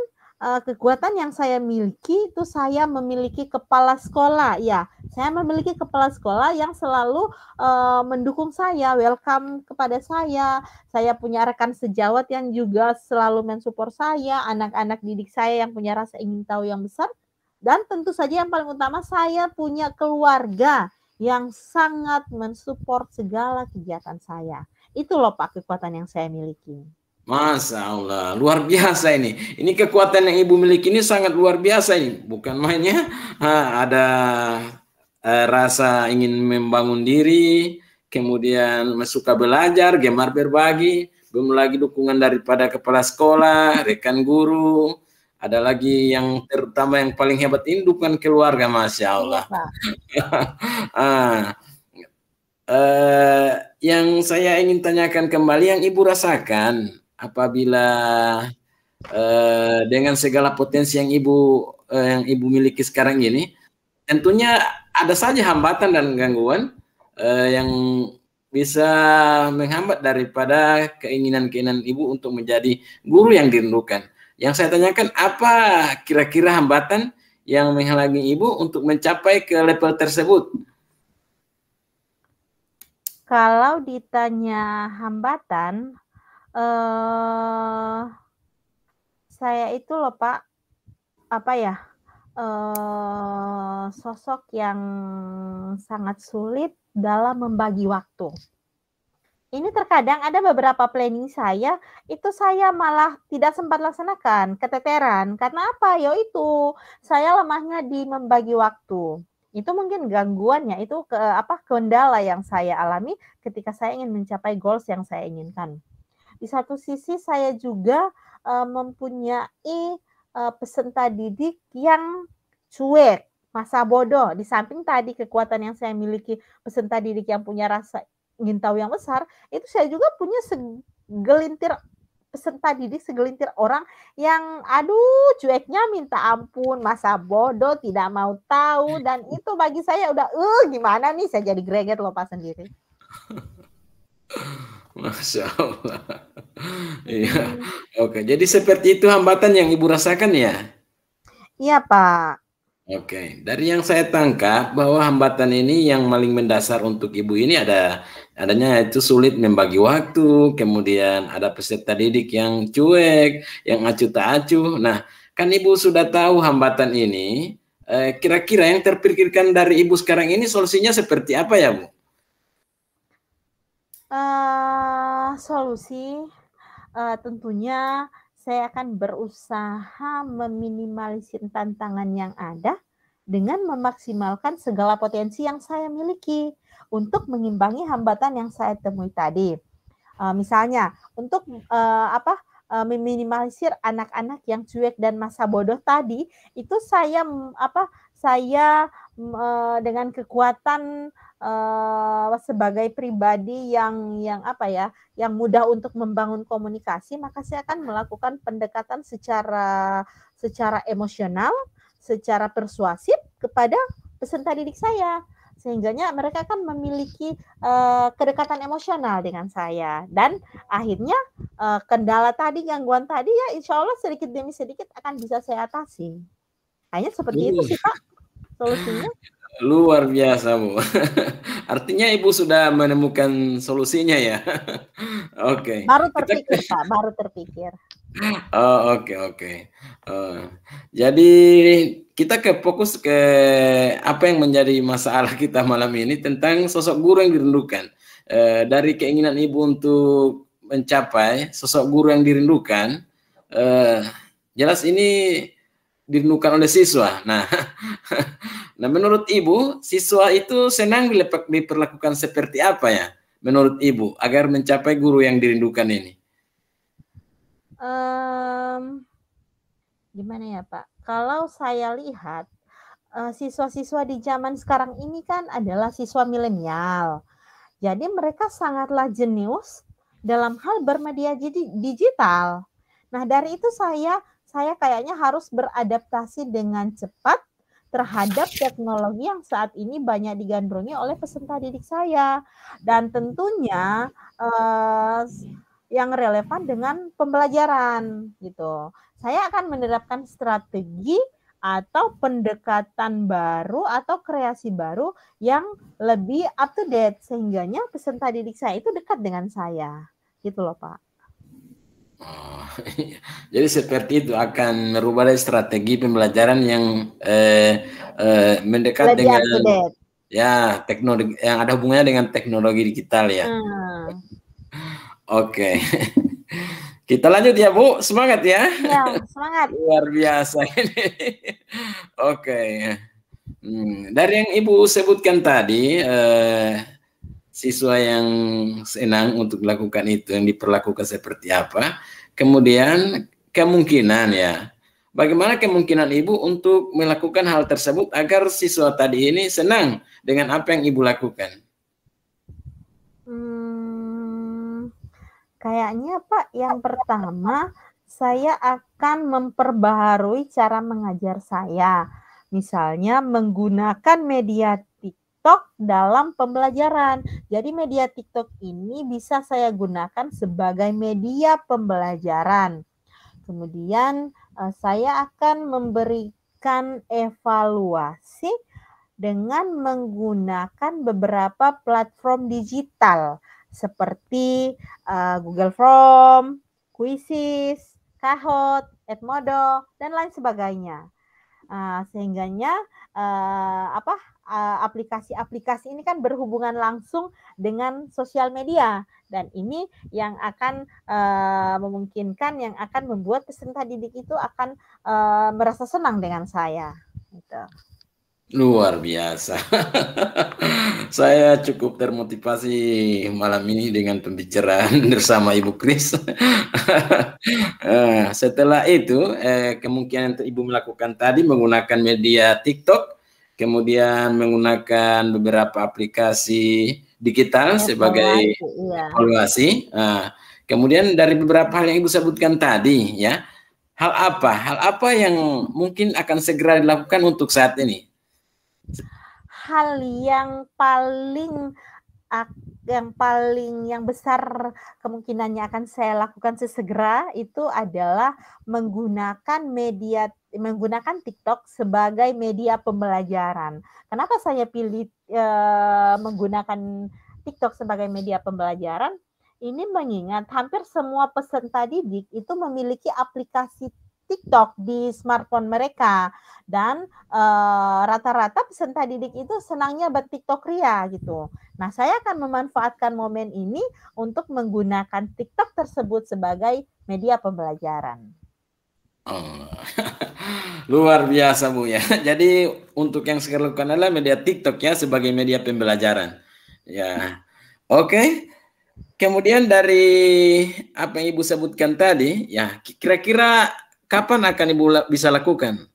[SPEAKER 2] kekuatan yang saya miliki itu saya memiliki kepala sekolah. Ya, saya memiliki kepala sekolah yang selalu mendukung saya, welcome kepada saya. Saya punya rekan sejawat yang juga selalu mensupport saya, anak-anak didik saya yang punya rasa ingin tahu yang besar. Dan tentu saja yang paling utama saya punya keluarga yang sangat mensupport segala kegiatan saya. Itu loh Pak kekuatan yang saya miliki.
[SPEAKER 4] Masya Allah, luar biasa ini. Ini kekuatan yang Ibu miliki ini sangat luar biasa ini. Bukan mainnya, ada rasa ingin membangun diri, kemudian suka belajar, gemar berbagi, belum lagi dukungan daripada kepala sekolah, rekan guru. Ada lagi yang terutama yang paling hebat ini dukungan keluarga, Masya Allah. Yang saya ingin tanyakan kembali, yang Ibu rasakan apabila dengan segala potensi yang Ibu miliki sekarang ini, tentunya ada saja hambatan dan gangguan yang bisa menghambat daripada keinginan-keinginan Ibu untuk menjadi guru yang dirindukan. Yang saya tanyakan, apa kira-kira hambatan yang menghalangi Ibu untuk mencapai ke level tersebut?
[SPEAKER 2] Kalau ditanya hambatan, saya itu loh Pak, apa ya, sosok yang sangat sulit dalam membagi waktu. Ini terkadang ada beberapa planning saya, itu saya malah tidak sempat laksanakan, keteteran. Karena apa? Yaitu saya lemahnya di membagi waktu. Itu mungkin gangguannya, itu kendala yang saya alami ketika saya ingin mencapai goals yang saya inginkan. Di satu sisi saya juga mempunyai peserta didik yang cuek, masa bodoh. Di samping tadi kekuatan yang saya miliki, peserta didik yang punya rasa ingin tahu yang besar, itu saya juga punya segelintir peserta didik, segelintir orang yang aduh cueknya minta ampun, masa bodoh, tidak mau tahu, dan itu bagi saya udah gimana nih, saya jadi greget loh Pak sendiri.
[SPEAKER 4] Masya Allah. Iya. Oke, jadi seperti itu hambatan yang Ibu rasakan ya?
[SPEAKER 2] Iya Pak.
[SPEAKER 4] Oke, dari yang saya tangkap bahwa hambatan ini yang paling mendasar untuk Ibu ini adanya itu sulit membagi waktu, kemudian ada peserta didik yang cuek, yang acuh tak acuh. Nah, kan Ibu sudah tahu hambatan ini, kira-kira yang terpikirkan dari Ibu sekarang ini solusinya seperti apa ya Bu?
[SPEAKER 2] Solusi tentunya saya akan berusaha meminimalisir tantangan yang ada dengan memaksimalkan segala potensi yang saya miliki untuk mengimbangi hambatan yang saya temui tadi. Misalnya untuk meminimalisir anak-anak yang cuek dan masa bodoh tadi, itu saya dengan kekuatan sebagai pribadi yang mudah untuk membangun komunikasi, maka saya akan melakukan pendekatan secara emosional, secara persuasif kepada peserta didik saya, sehingganya mereka akan memiliki kedekatan emosional dengan saya, dan akhirnya kendala tadi, gangguan tadi ya insya Allah sedikit demi sedikit akan bisa saya atasi. Hanya seperti itu sih Pak solusinya.
[SPEAKER 4] Luar biasa Bu. Artinya Ibu sudah menemukan solusinya ya. Oke.
[SPEAKER 2] Baru terpikir Pak, baru terpikir.
[SPEAKER 4] Oh, oke. Jadi kita fokus ke apa yang menjadi masalah kita malam ini tentang sosok guru yang dirindukan. Dari keinginan Ibu untuk mencapai sosok guru yang dirindukan, jelas ini dirindukan oleh siswa. Nah, menurut Ibu, siswa itu senang diperlakukan seperti apa ya? Menurut Ibu, agar mencapai guru yang dirindukan ini?
[SPEAKER 2] Gimana ya Pak? Kalau saya lihat, siswa-siswa di zaman sekarang ini kan adalah siswa milenial. Jadi mereka sangatlah jenius dalam hal bermedia digital. Nah, dari itu saya kayaknya harus beradaptasi dengan cepat terhadap teknologi yang saat ini banyak digandrungi oleh peserta didik saya. Dan tentunya yang relevan dengan pembelajaran gitu. Saya akan menerapkan strategi atau pendekatan baru atau kreasi baru yang lebih up to date, sehingganya peserta didik saya itu dekat dengan saya. Gitu loh Pak.
[SPEAKER 4] Oh, jadi seperti itu akan merubah strategi pembelajaran yang mendekat dengan ya teknologi yang ada hubungannya dengan teknologi digital ya. Oke. Kita lanjut ya Bu, semangat ya.
[SPEAKER 2] Ya, semangat.
[SPEAKER 4] Luar biasa ini. Oke. Dari yang Ibu sebutkan tadi, siswa yang senang untuk melakukan itu, yang diperlakukan seperti apa, kemudian kemungkinan ya, bagaimana kemungkinan Ibu untuk melakukan hal tersebut agar siswa tadi ini senang dengan apa yang Ibu lakukan?
[SPEAKER 2] Kayaknya Pak, yang pertama saya akan memperbaharui cara mengajar saya. Misalnya menggunakan media TikTok dalam pembelajaran. Jadi media TikTok ini bisa saya gunakan sebagai media pembelajaran. Kemudian saya akan memberikan evaluasi dengan menggunakan beberapa platform digital seperti Google Form, Quizzes, Kahoot, Edmodo, dan lain sebagainya. Sehingganya aplikasi-aplikasi ini kan berhubungan langsung dengan sosial media, dan ini yang akan memungkinkan, yang akan membuat peserta didik itu akan merasa senang dengan saya. Gitu.
[SPEAKER 4] Luar biasa. Saya cukup termotivasi malam ini dengan pembicaraan bersama Ibu Kris. Setelah itu, kemungkinan Ibu melakukan tadi menggunakan media TikTok, kemudian menggunakan beberapa aplikasi digital sebagai evaluasi. Kemudian dari beberapa hal yang Ibu sebutkan tadi, ya, hal apa yang mungkin akan segera dilakukan untuk saat ini?
[SPEAKER 2] Hal yang besar kemungkinannya akan saya lakukan sesegera itu adalah menggunakan TikTok sebagai media pembelajaran. Kenapa saya pilih menggunakan TikTok sebagai media pembelajaran? Ini mengingat hampir semua peserta didik itu memiliki aplikasi TikTok di smartphone mereka, dan rata-rata peserta didik itu senangnya berTikTok ria gitu. Nah, saya akan memanfaatkan momen ini untuk menggunakan TikTok tersebut sebagai media pembelajaran.
[SPEAKER 4] Oh, luar biasa Bu ya. Jadi untuk yang sekarang lakukan adalah media TikTok ya sebagai media pembelajaran. Ya, oke. Kemudian dari apa yang Ibu sebutkan tadi, ya kira-kira kapan akan Ibu bisa lakukan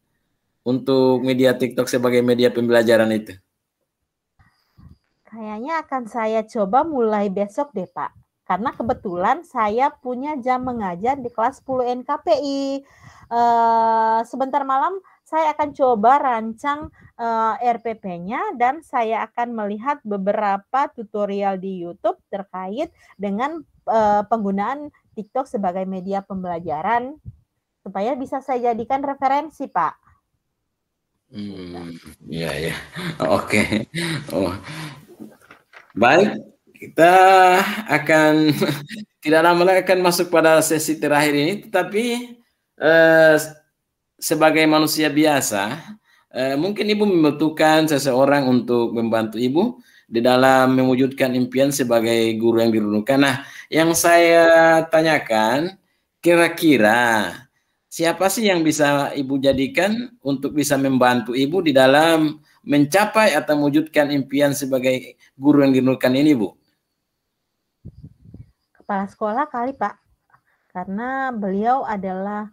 [SPEAKER 4] untuk media TikTok sebagai media pembelajaran itu?
[SPEAKER 2] Kayaknya akan saya coba mulai besok deh Pak. Karena kebetulan saya punya jam mengajar di kelas 10 NKPI. Sebentar malam saya akan coba rancang RPP-nya, dan saya akan melihat beberapa tutorial di YouTube terkait dengan penggunaan TikTok sebagai media pembelajaran, supaya bisa saya jadikan referensi, Pak.
[SPEAKER 4] Ya, ya. Oke. Oh. Baik, kita akan tidak lama lagi akan masuk pada sesi terakhir ini, tetapi sebagai manusia biasa, mungkin Ibu membutuhkan seseorang untuk membantu Ibu di dalam mewujudkan impian sebagai guru yang dirindukan. Nah, yang saya tanyakan, kira-kira siapa sih yang bisa Ibu jadikan untuk bisa membantu Ibu di dalam mencapai atau mewujudkan impian sebagai guru yang dirindukan ini, Bu?
[SPEAKER 2] Kepala sekolah kali, Pak. Karena beliau adalah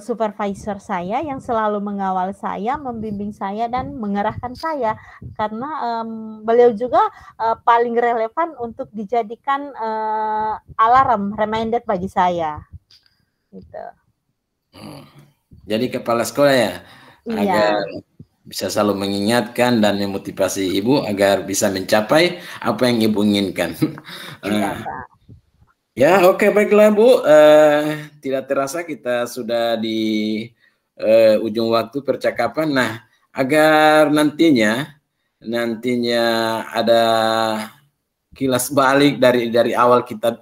[SPEAKER 2] supervisor saya yang selalu mengawal saya, membimbing saya, dan mengarahkan saya. Karena beliau juga paling relevan untuk dijadikan alarm, reminder bagi saya. Gitu.
[SPEAKER 4] Jadi kepala sekolah ya?
[SPEAKER 2] Iya.
[SPEAKER 4] Agar bisa selalu mengingatkan dan memotivasi Ibu agar bisa mencapai apa yang Ibu inginkan.
[SPEAKER 2] Iya, Pak.
[SPEAKER 4] Ya, oke, baiklah Bu. Tidak terasa kita sudah di ujung waktu percakapan. Nah, agar nantinya ada kilas balik dari awal kita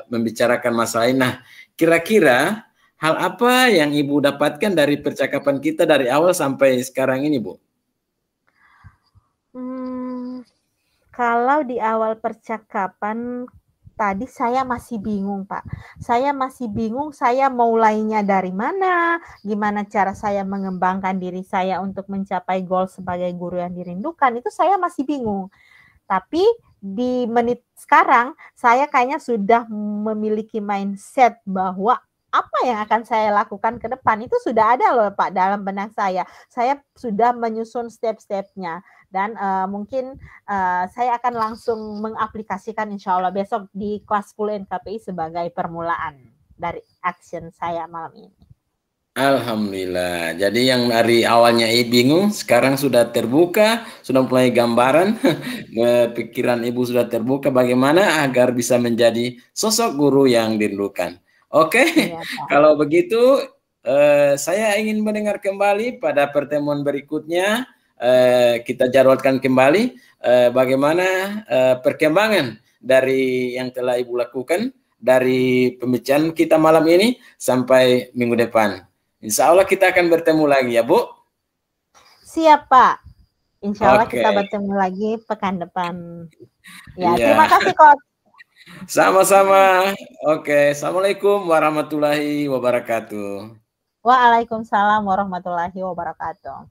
[SPEAKER 4] membicarakan masalah ini. Nah, kira-kira hal apa yang Ibu dapatkan dari percakapan kita dari awal sampai sekarang ini, Bu?
[SPEAKER 2] Kalau di awal percakapan tadi saya masih bingung, Pak. Saya masih bingung saya mulainya dari mana, gimana cara saya mengembangkan diri saya untuk mencapai goal sebagai guru yang dirindukan, itu saya masih bingung. Tapi di menit sekarang, saya kayaknya sudah memiliki mindset bahwa apa yang akan saya lakukan ke depan itu sudah ada loh Pak dalam benak saya. Saya sudah menyusun step-stepnya. Dan mungkin saya akan langsung mengaplikasikan insya Allah besok di kelas 10 NKPI sebagai permulaan dari action saya malam ini.
[SPEAKER 4] Alhamdulillah. Jadi yang dari awalnya bingung, sekarang sudah terbuka, sudah mulai gambaran, pikiran Ibu sudah terbuka bagaimana agar bisa menjadi sosok guru yang dirindukan. Oke, ya, kalau begitu saya ingin mendengar kembali pada pertemuan berikutnya. kita jadwalkan kembali bagaimana perkembangan dari yang telah Ibu lakukan dari pembicaraan kita malam ini sampai minggu depan. Insya Allah kita akan bertemu lagi ya Bu.
[SPEAKER 2] Siap Pak. Insya Allah kita bertemu lagi pekan depan. Ya, terima kasih Coach.
[SPEAKER 4] Sama-sama. Oke, Assalamualaikum warahmatullahi wabarakatuh.
[SPEAKER 2] Waalaikumsalam warahmatullahi wabarakatuh.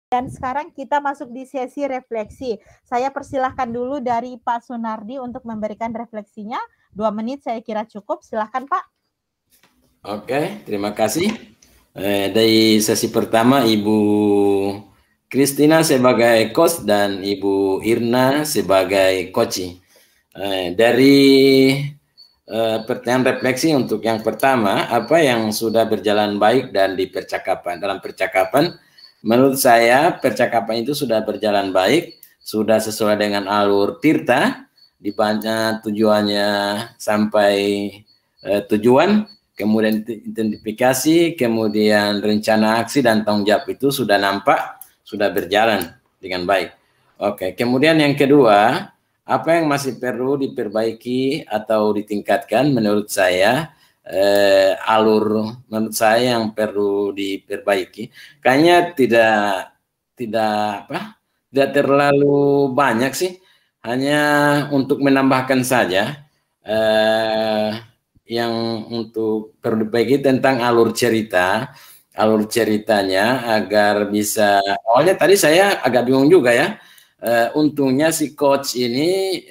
[SPEAKER 2] Dan sekarang kita masuk di sesi refleksi. Saya persilahkan dulu dari Pak Sunardi untuk memberikan refleksinya. 2 menit saya kira cukup. Silahkan Pak.
[SPEAKER 4] Oke, terima kasih. Dari sesi pertama Ibu Kristina sebagai coach dan Ibu Irna sebagai coach. Dari pertanyaan refleksi untuk yang pertama, apa yang sudah berjalan baik dan di percakapan. Dalam percakapan, menurut saya percakapan itu sudah berjalan baik, sudah sesuai dengan alur Tirta, di banyak tujuannya sampai tujuan, kemudian identifikasi, kemudian rencana aksi dan tanggung jawab itu sudah nampak, sudah berjalan dengan baik. Oke, kemudian yang kedua, apa yang masih perlu diperbaiki atau ditingkatkan menurut saya, alur menurut saya yang perlu diperbaiki kayaknya tidak terlalu banyak sih, hanya untuk menambahkan saja yang untuk perlu diperbaiki tentang alur ceritanya agar bisa, awalnya tadi saya agak bingung juga ya, untungnya si coach ini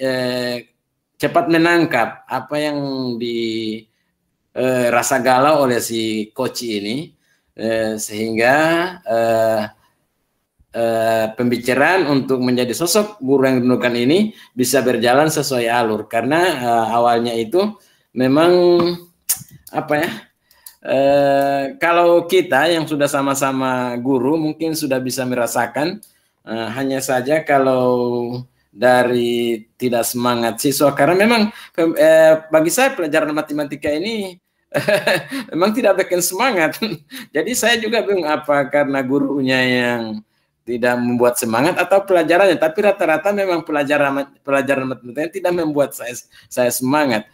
[SPEAKER 4] cepat menangkap apa yang rasa galau oleh si coach ini, sehingga pembicaraan untuk menjadi sosok guru yang dirindukan ini bisa berjalan sesuai alur, karena awalnya itu memang apa ya, kalau kita yang sudah sama-sama guru mungkin sudah bisa merasakan, hanya saja kalau dari tidak semangat siswa, karena memang bagi saya pelajaran matematika ini memang tidak bikin semangat. Jadi saya juga bingung apa karena gurunya yang tidak membuat semangat atau pelajarannya, tapi rata-rata memang pelajaran matematika tidak membuat saya semangat.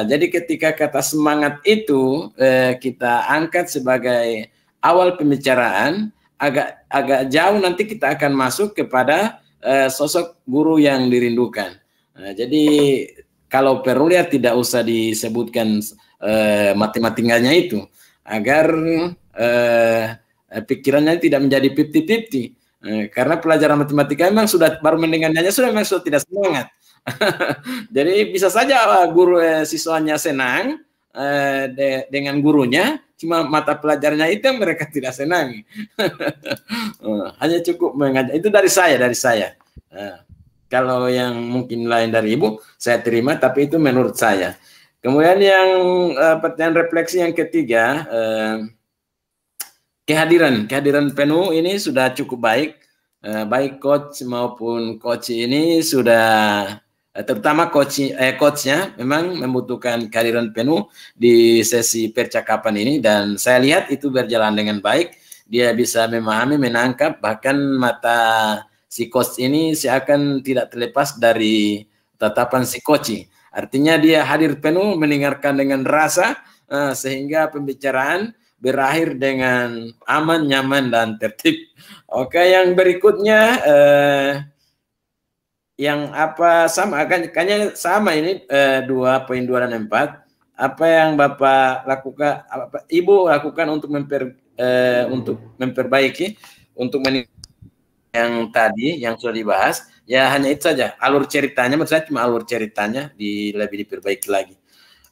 [SPEAKER 4] Jadi ketika kata semangat itu kita angkat sebagai awal pembicaraan, agak jauh nanti kita akan masuk kepada sosok guru yang dirindukan. Jadi kalau perlu ya tidak usah disebutkan matematikanya itu, agar pikirannya tidak menjadi 50-50. Karena pelajaran matematika memang sudah baru mendengarnya sudah memang sudah tidak semangat. Jadi bisa saja guru siswanya senang dengan gurunya, cuma mata pelajarannya itu yang mereka tidak senangi. Hanya cukup mengajar. Itu dari saya. Kalau yang mungkin lain dari Ibu, saya terima, tapi itu menurut saya. Kemudian yang pertanyaan refleksi yang ketiga, kehadiran penuh ini sudah cukup baik. Baik coach maupun coach ini sudah, terutama coachnya memang membutuhkan kehadiran penuh di sesi percakapan ini, dan saya lihat itu berjalan dengan baik. Dia bisa memahami, menangkap, bahkan mata si coach ini seakan tidak terlepas dari tatapan si coach. Artinya dia hadir penuh, mendengarkan dengan rasa, sehingga pembicaraan berakhir dengan aman, nyaman, dan tertib. Oke, yang berikutnya yang apa sama, kayaknya sama ini 2.2 dan 4. Apa yang Bapak lakukan, Ibu lakukan untuk memperbaiki, untuk yang tadi yang sudah dibahas, ya hanya itu saja. Alur ceritanya, menurut saya cuma alur ceritanya lebih diperbaiki lagi.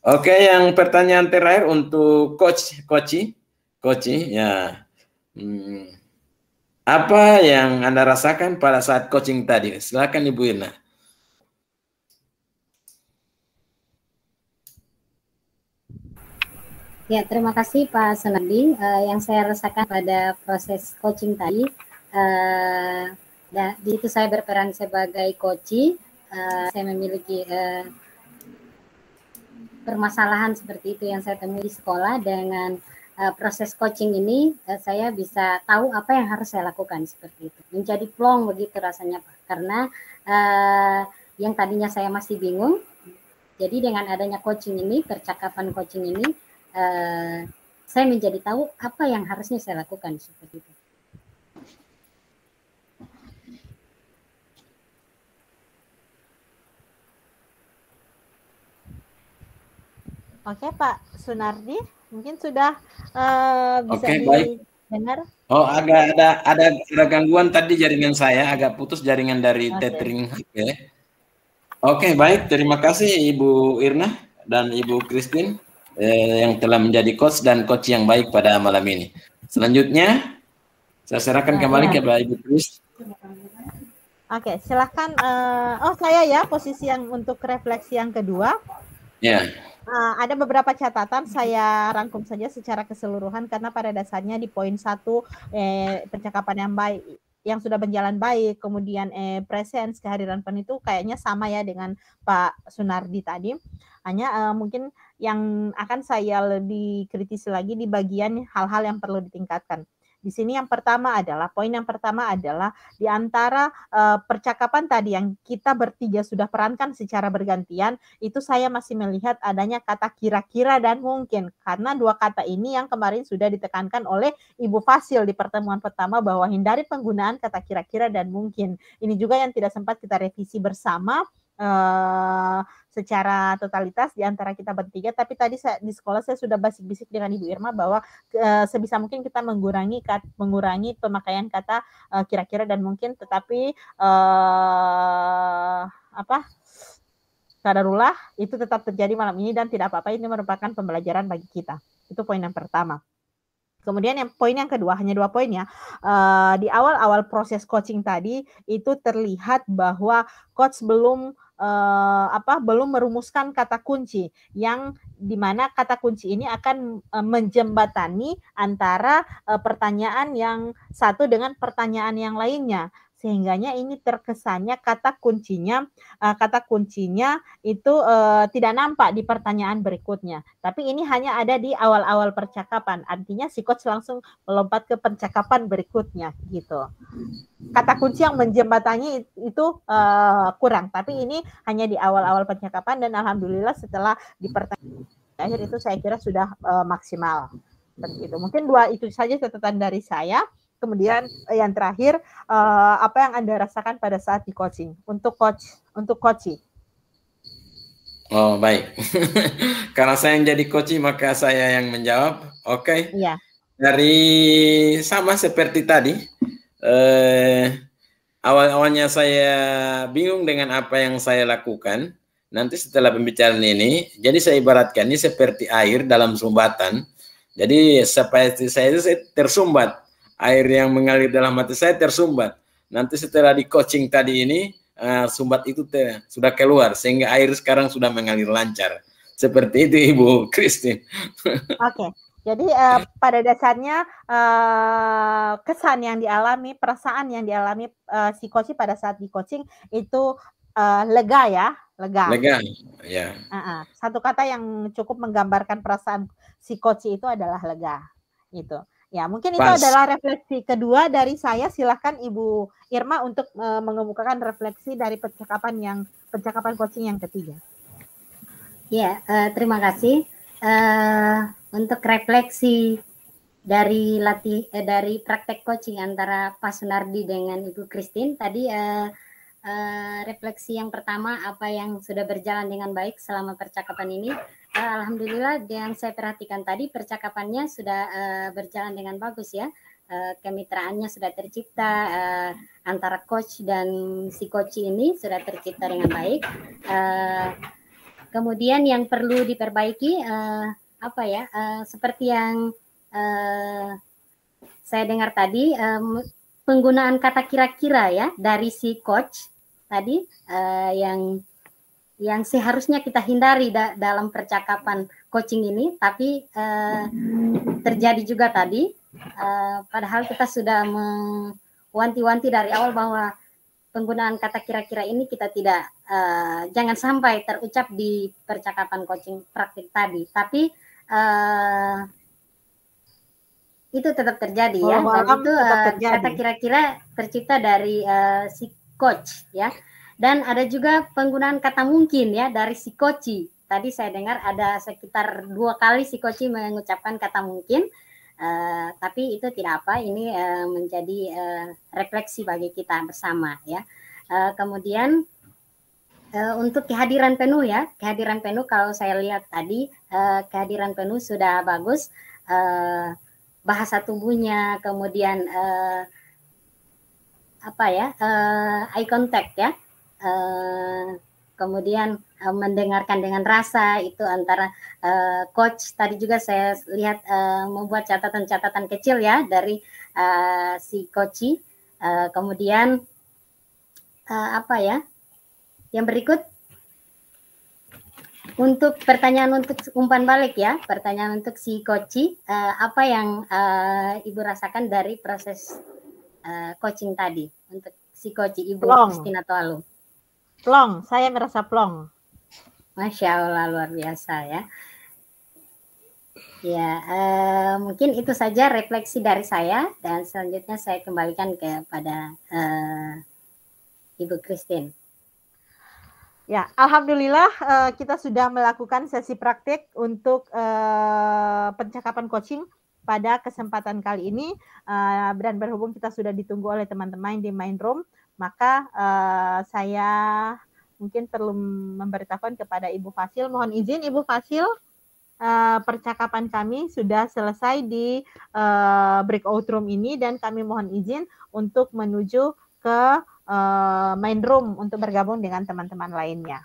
[SPEAKER 4] Oke, yang pertanyaan terakhir untuk coach ya. Apa yang Anda rasakan pada saat coaching tadi? Silakan Ibu Irna.
[SPEAKER 3] Ya, terima kasih Pak Sunardi. Yang saya rasakan pada proses coaching tadi, Dan di situ saya berperan sebagai coach. Saya memiliki permasalahan seperti itu yang saya temui di sekolah. Dengan proses coaching ini saya bisa tahu apa yang harus saya lakukan seperti itu. Menjadi plong begitu rasanya Pak. Karena yang tadinya saya masih bingung, jadi dengan adanya coaching ini, percakapan coaching ini, saya menjadi tahu apa yang harusnya saya lakukan seperti itu.
[SPEAKER 2] Oke Pak Sunardi, mungkin sudah bisa didengar.
[SPEAKER 4] Oh, ada gangguan tadi jaringan saya, agak putus jaringan dari tethering HP. Oke, baik, terima kasih Ibu Irna dan Ibu Christine yang telah menjadi coach dan coach yang baik pada malam ini. Selanjutnya saya serahkan kembali kepada Ibu Chris.
[SPEAKER 2] Oke, silahkan. Saya ya, posisi yang untuk refleksi yang kedua.
[SPEAKER 4] Ya.
[SPEAKER 2] Ada beberapa catatan, saya rangkum saja secara keseluruhan karena pada dasarnya di poin 1 percakapan yang baik, yang sudah berjalan baik, kemudian presence, kehadiran penuh itu kayaknya sama ya dengan Pak Sunardi tadi. Hanya mungkin yang akan saya lebih kritisi lagi di bagian hal-hal yang perlu ditingkatkan. Di sini poin yang pertama adalah di antara percakapan tadi yang kita bertiga sudah perankan secara bergantian, itu saya masih melihat adanya kata kira-kira dan mungkin. Karena dua kata ini yang kemarin sudah ditekankan oleh Ibu Fasil di pertemuan pertama bahwa hindari penggunaan kata kira-kira dan mungkin. Ini juga yang tidak sempat kita revisi bersama secara totalitas di antara kita bertiga, tapi tadi di sekolah saya sudah bisik-bisik dengan Ibu Irma bahwa sebisa mungkin kita mengurangi pemakaian kata kira-kira dan mungkin, tetapi qadarullah itu tetap terjadi malam ini dan tidak apa-apa, ini merupakan pembelajaran bagi kita. Itu poin yang pertama. Kemudian poin yang kedua, hanya 2 poin ya. Di awal-awal proses coaching tadi itu terlihat bahwa coach belum merumuskan kata kunci yang dimana kata kunci ini akan menjembatani antara pertanyaan yang satu dengan pertanyaan yang lainnya. Sehingganya ini terkesannya kata kuncinya itu tidak nampak di pertanyaan berikutnya. Tapi ini hanya ada di awal-awal percakapan. Artinya si coach langsung melompat ke percakapan berikutnya gitu. Kata kunci yang menjembatani itu kurang. Tapi ini hanya di awal-awal percakapan dan alhamdulillah setelah di pertanyaan akhir itu saya kira sudah maksimal. Seperti itu. Mungkin 2 itu saja catatan dari saya. Kemudian yang terakhir, apa yang Anda rasakan pada saat di coaching untuk coaching?
[SPEAKER 4] Oh, baik. Karena saya yang jadi coaching maka saya yang menjawab. Oke.
[SPEAKER 2] Iya.
[SPEAKER 4] Dari sama seperti tadi, awal-awalnya saya bingung dengan apa yang saya lakukan. Nanti setelah pembicaraan ini, jadi saya ibaratkan ini seperti air dalam sumbatan. Jadi seperti saya tersumbat. Air yang mengalir dalam hati saya tersumbat. Nanti setelah di coaching tadi ini, sumbat itu sudah keluar. Sehingga air sekarang sudah mengalir lancar. Seperti itu Ibu Christine.
[SPEAKER 2] Oke. Jadi pada dasarnya kesan yang dialami, perasaan yang dialami si coach pada saat di coaching itu lega ya. Lega,
[SPEAKER 4] ya.
[SPEAKER 2] Satu kata yang cukup menggambarkan perasaan si coach itu adalah lega. Gitu. Ya, mungkin itu adalah refleksi kedua dari saya. Silahkan Ibu Irma untuk mengemukakan refleksi dari percakapan coaching yang ketiga.
[SPEAKER 3] Ya, terima kasih. Untuk refleksi dari praktek coaching antara Pak Sunardi dengan Ibu Christine tadi, refleksi yang pertama, apa yang sudah berjalan dengan baik selama percakapan ini. Alhamdulillah yang saya perhatikan tadi percakapannya sudah berjalan dengan bagus ya. Kemitraannya sudah tercipta antara coach dan si coach ini sudah tercipta dengan baik. Kemudian yang perlu diperbaiki seperti yang saya dengar tadi, penggunaan kata kira-kira ya dari si coach tadi yang seharusnya kita hindari dalam percakapan coaching ini, tapi terjadi juga tadi, padahal kita sudah mewanti-wanti dari awal bahwa penggunaan kata kira-kira ini kita tidak jangan sampai terucap di percakapan coaching praktik tadi, tapi itu tetap terjadi ya, dan itu kata kira-kira tercipta dari si coach ya, dan ada juga penggunaan kata mungkin ya dari si coachi. Tadi saya dengar ada sekitar 2 kali si coachi mengucapkan kata mungkin, tapi itu tidak apa, ini menjadi refleksi bagi kita bersama ya. Kemudian untuk kehadiran penuh ya, kehadiran penuh kalau saya lihat tadi kehadiran penuh sudah bagus. Bahasa tubuhnya, kemudian eye contact ya, kemudian mendengarkan dengan rasa, itu antara coach tadi juga saya lihat membuat catatan-catatan kecil ya dari si coachi. Kemudian yang berikut untuk pertanyaan untuk umpan balik ya, pertanyaan untuk si coachi, apa yang Ibu rasakan dari proses coaching tadi untuk si coachi Ibu Christina Toalu?
[SPEAKER 2] Plong, saya merasa plong.
[SPEAKER 3] Masya Allah, luar biasa ya. Ya, mungkin itu saja refleksi dari saya, dan selanjutnya saya kembalikan kepada Ibu Christine.
[SPEAKER 2] Ya, alhamdulillah kita sudah melakukan sesi praktik untuk pencakapan coaching pada kesempatan kali ini, dan berhubung kita sudah ditunggu oleh teman-teman di main room, maka saya mungkin perlu memberitahukan kepada Ibu Fasil. Mohon izin Ibu Fasil, percakapan kami sudah selesai di breakout room ini, dan kami mohon izin untuk menuju ke main room untuk bergabung dengan teman-teman lainnya.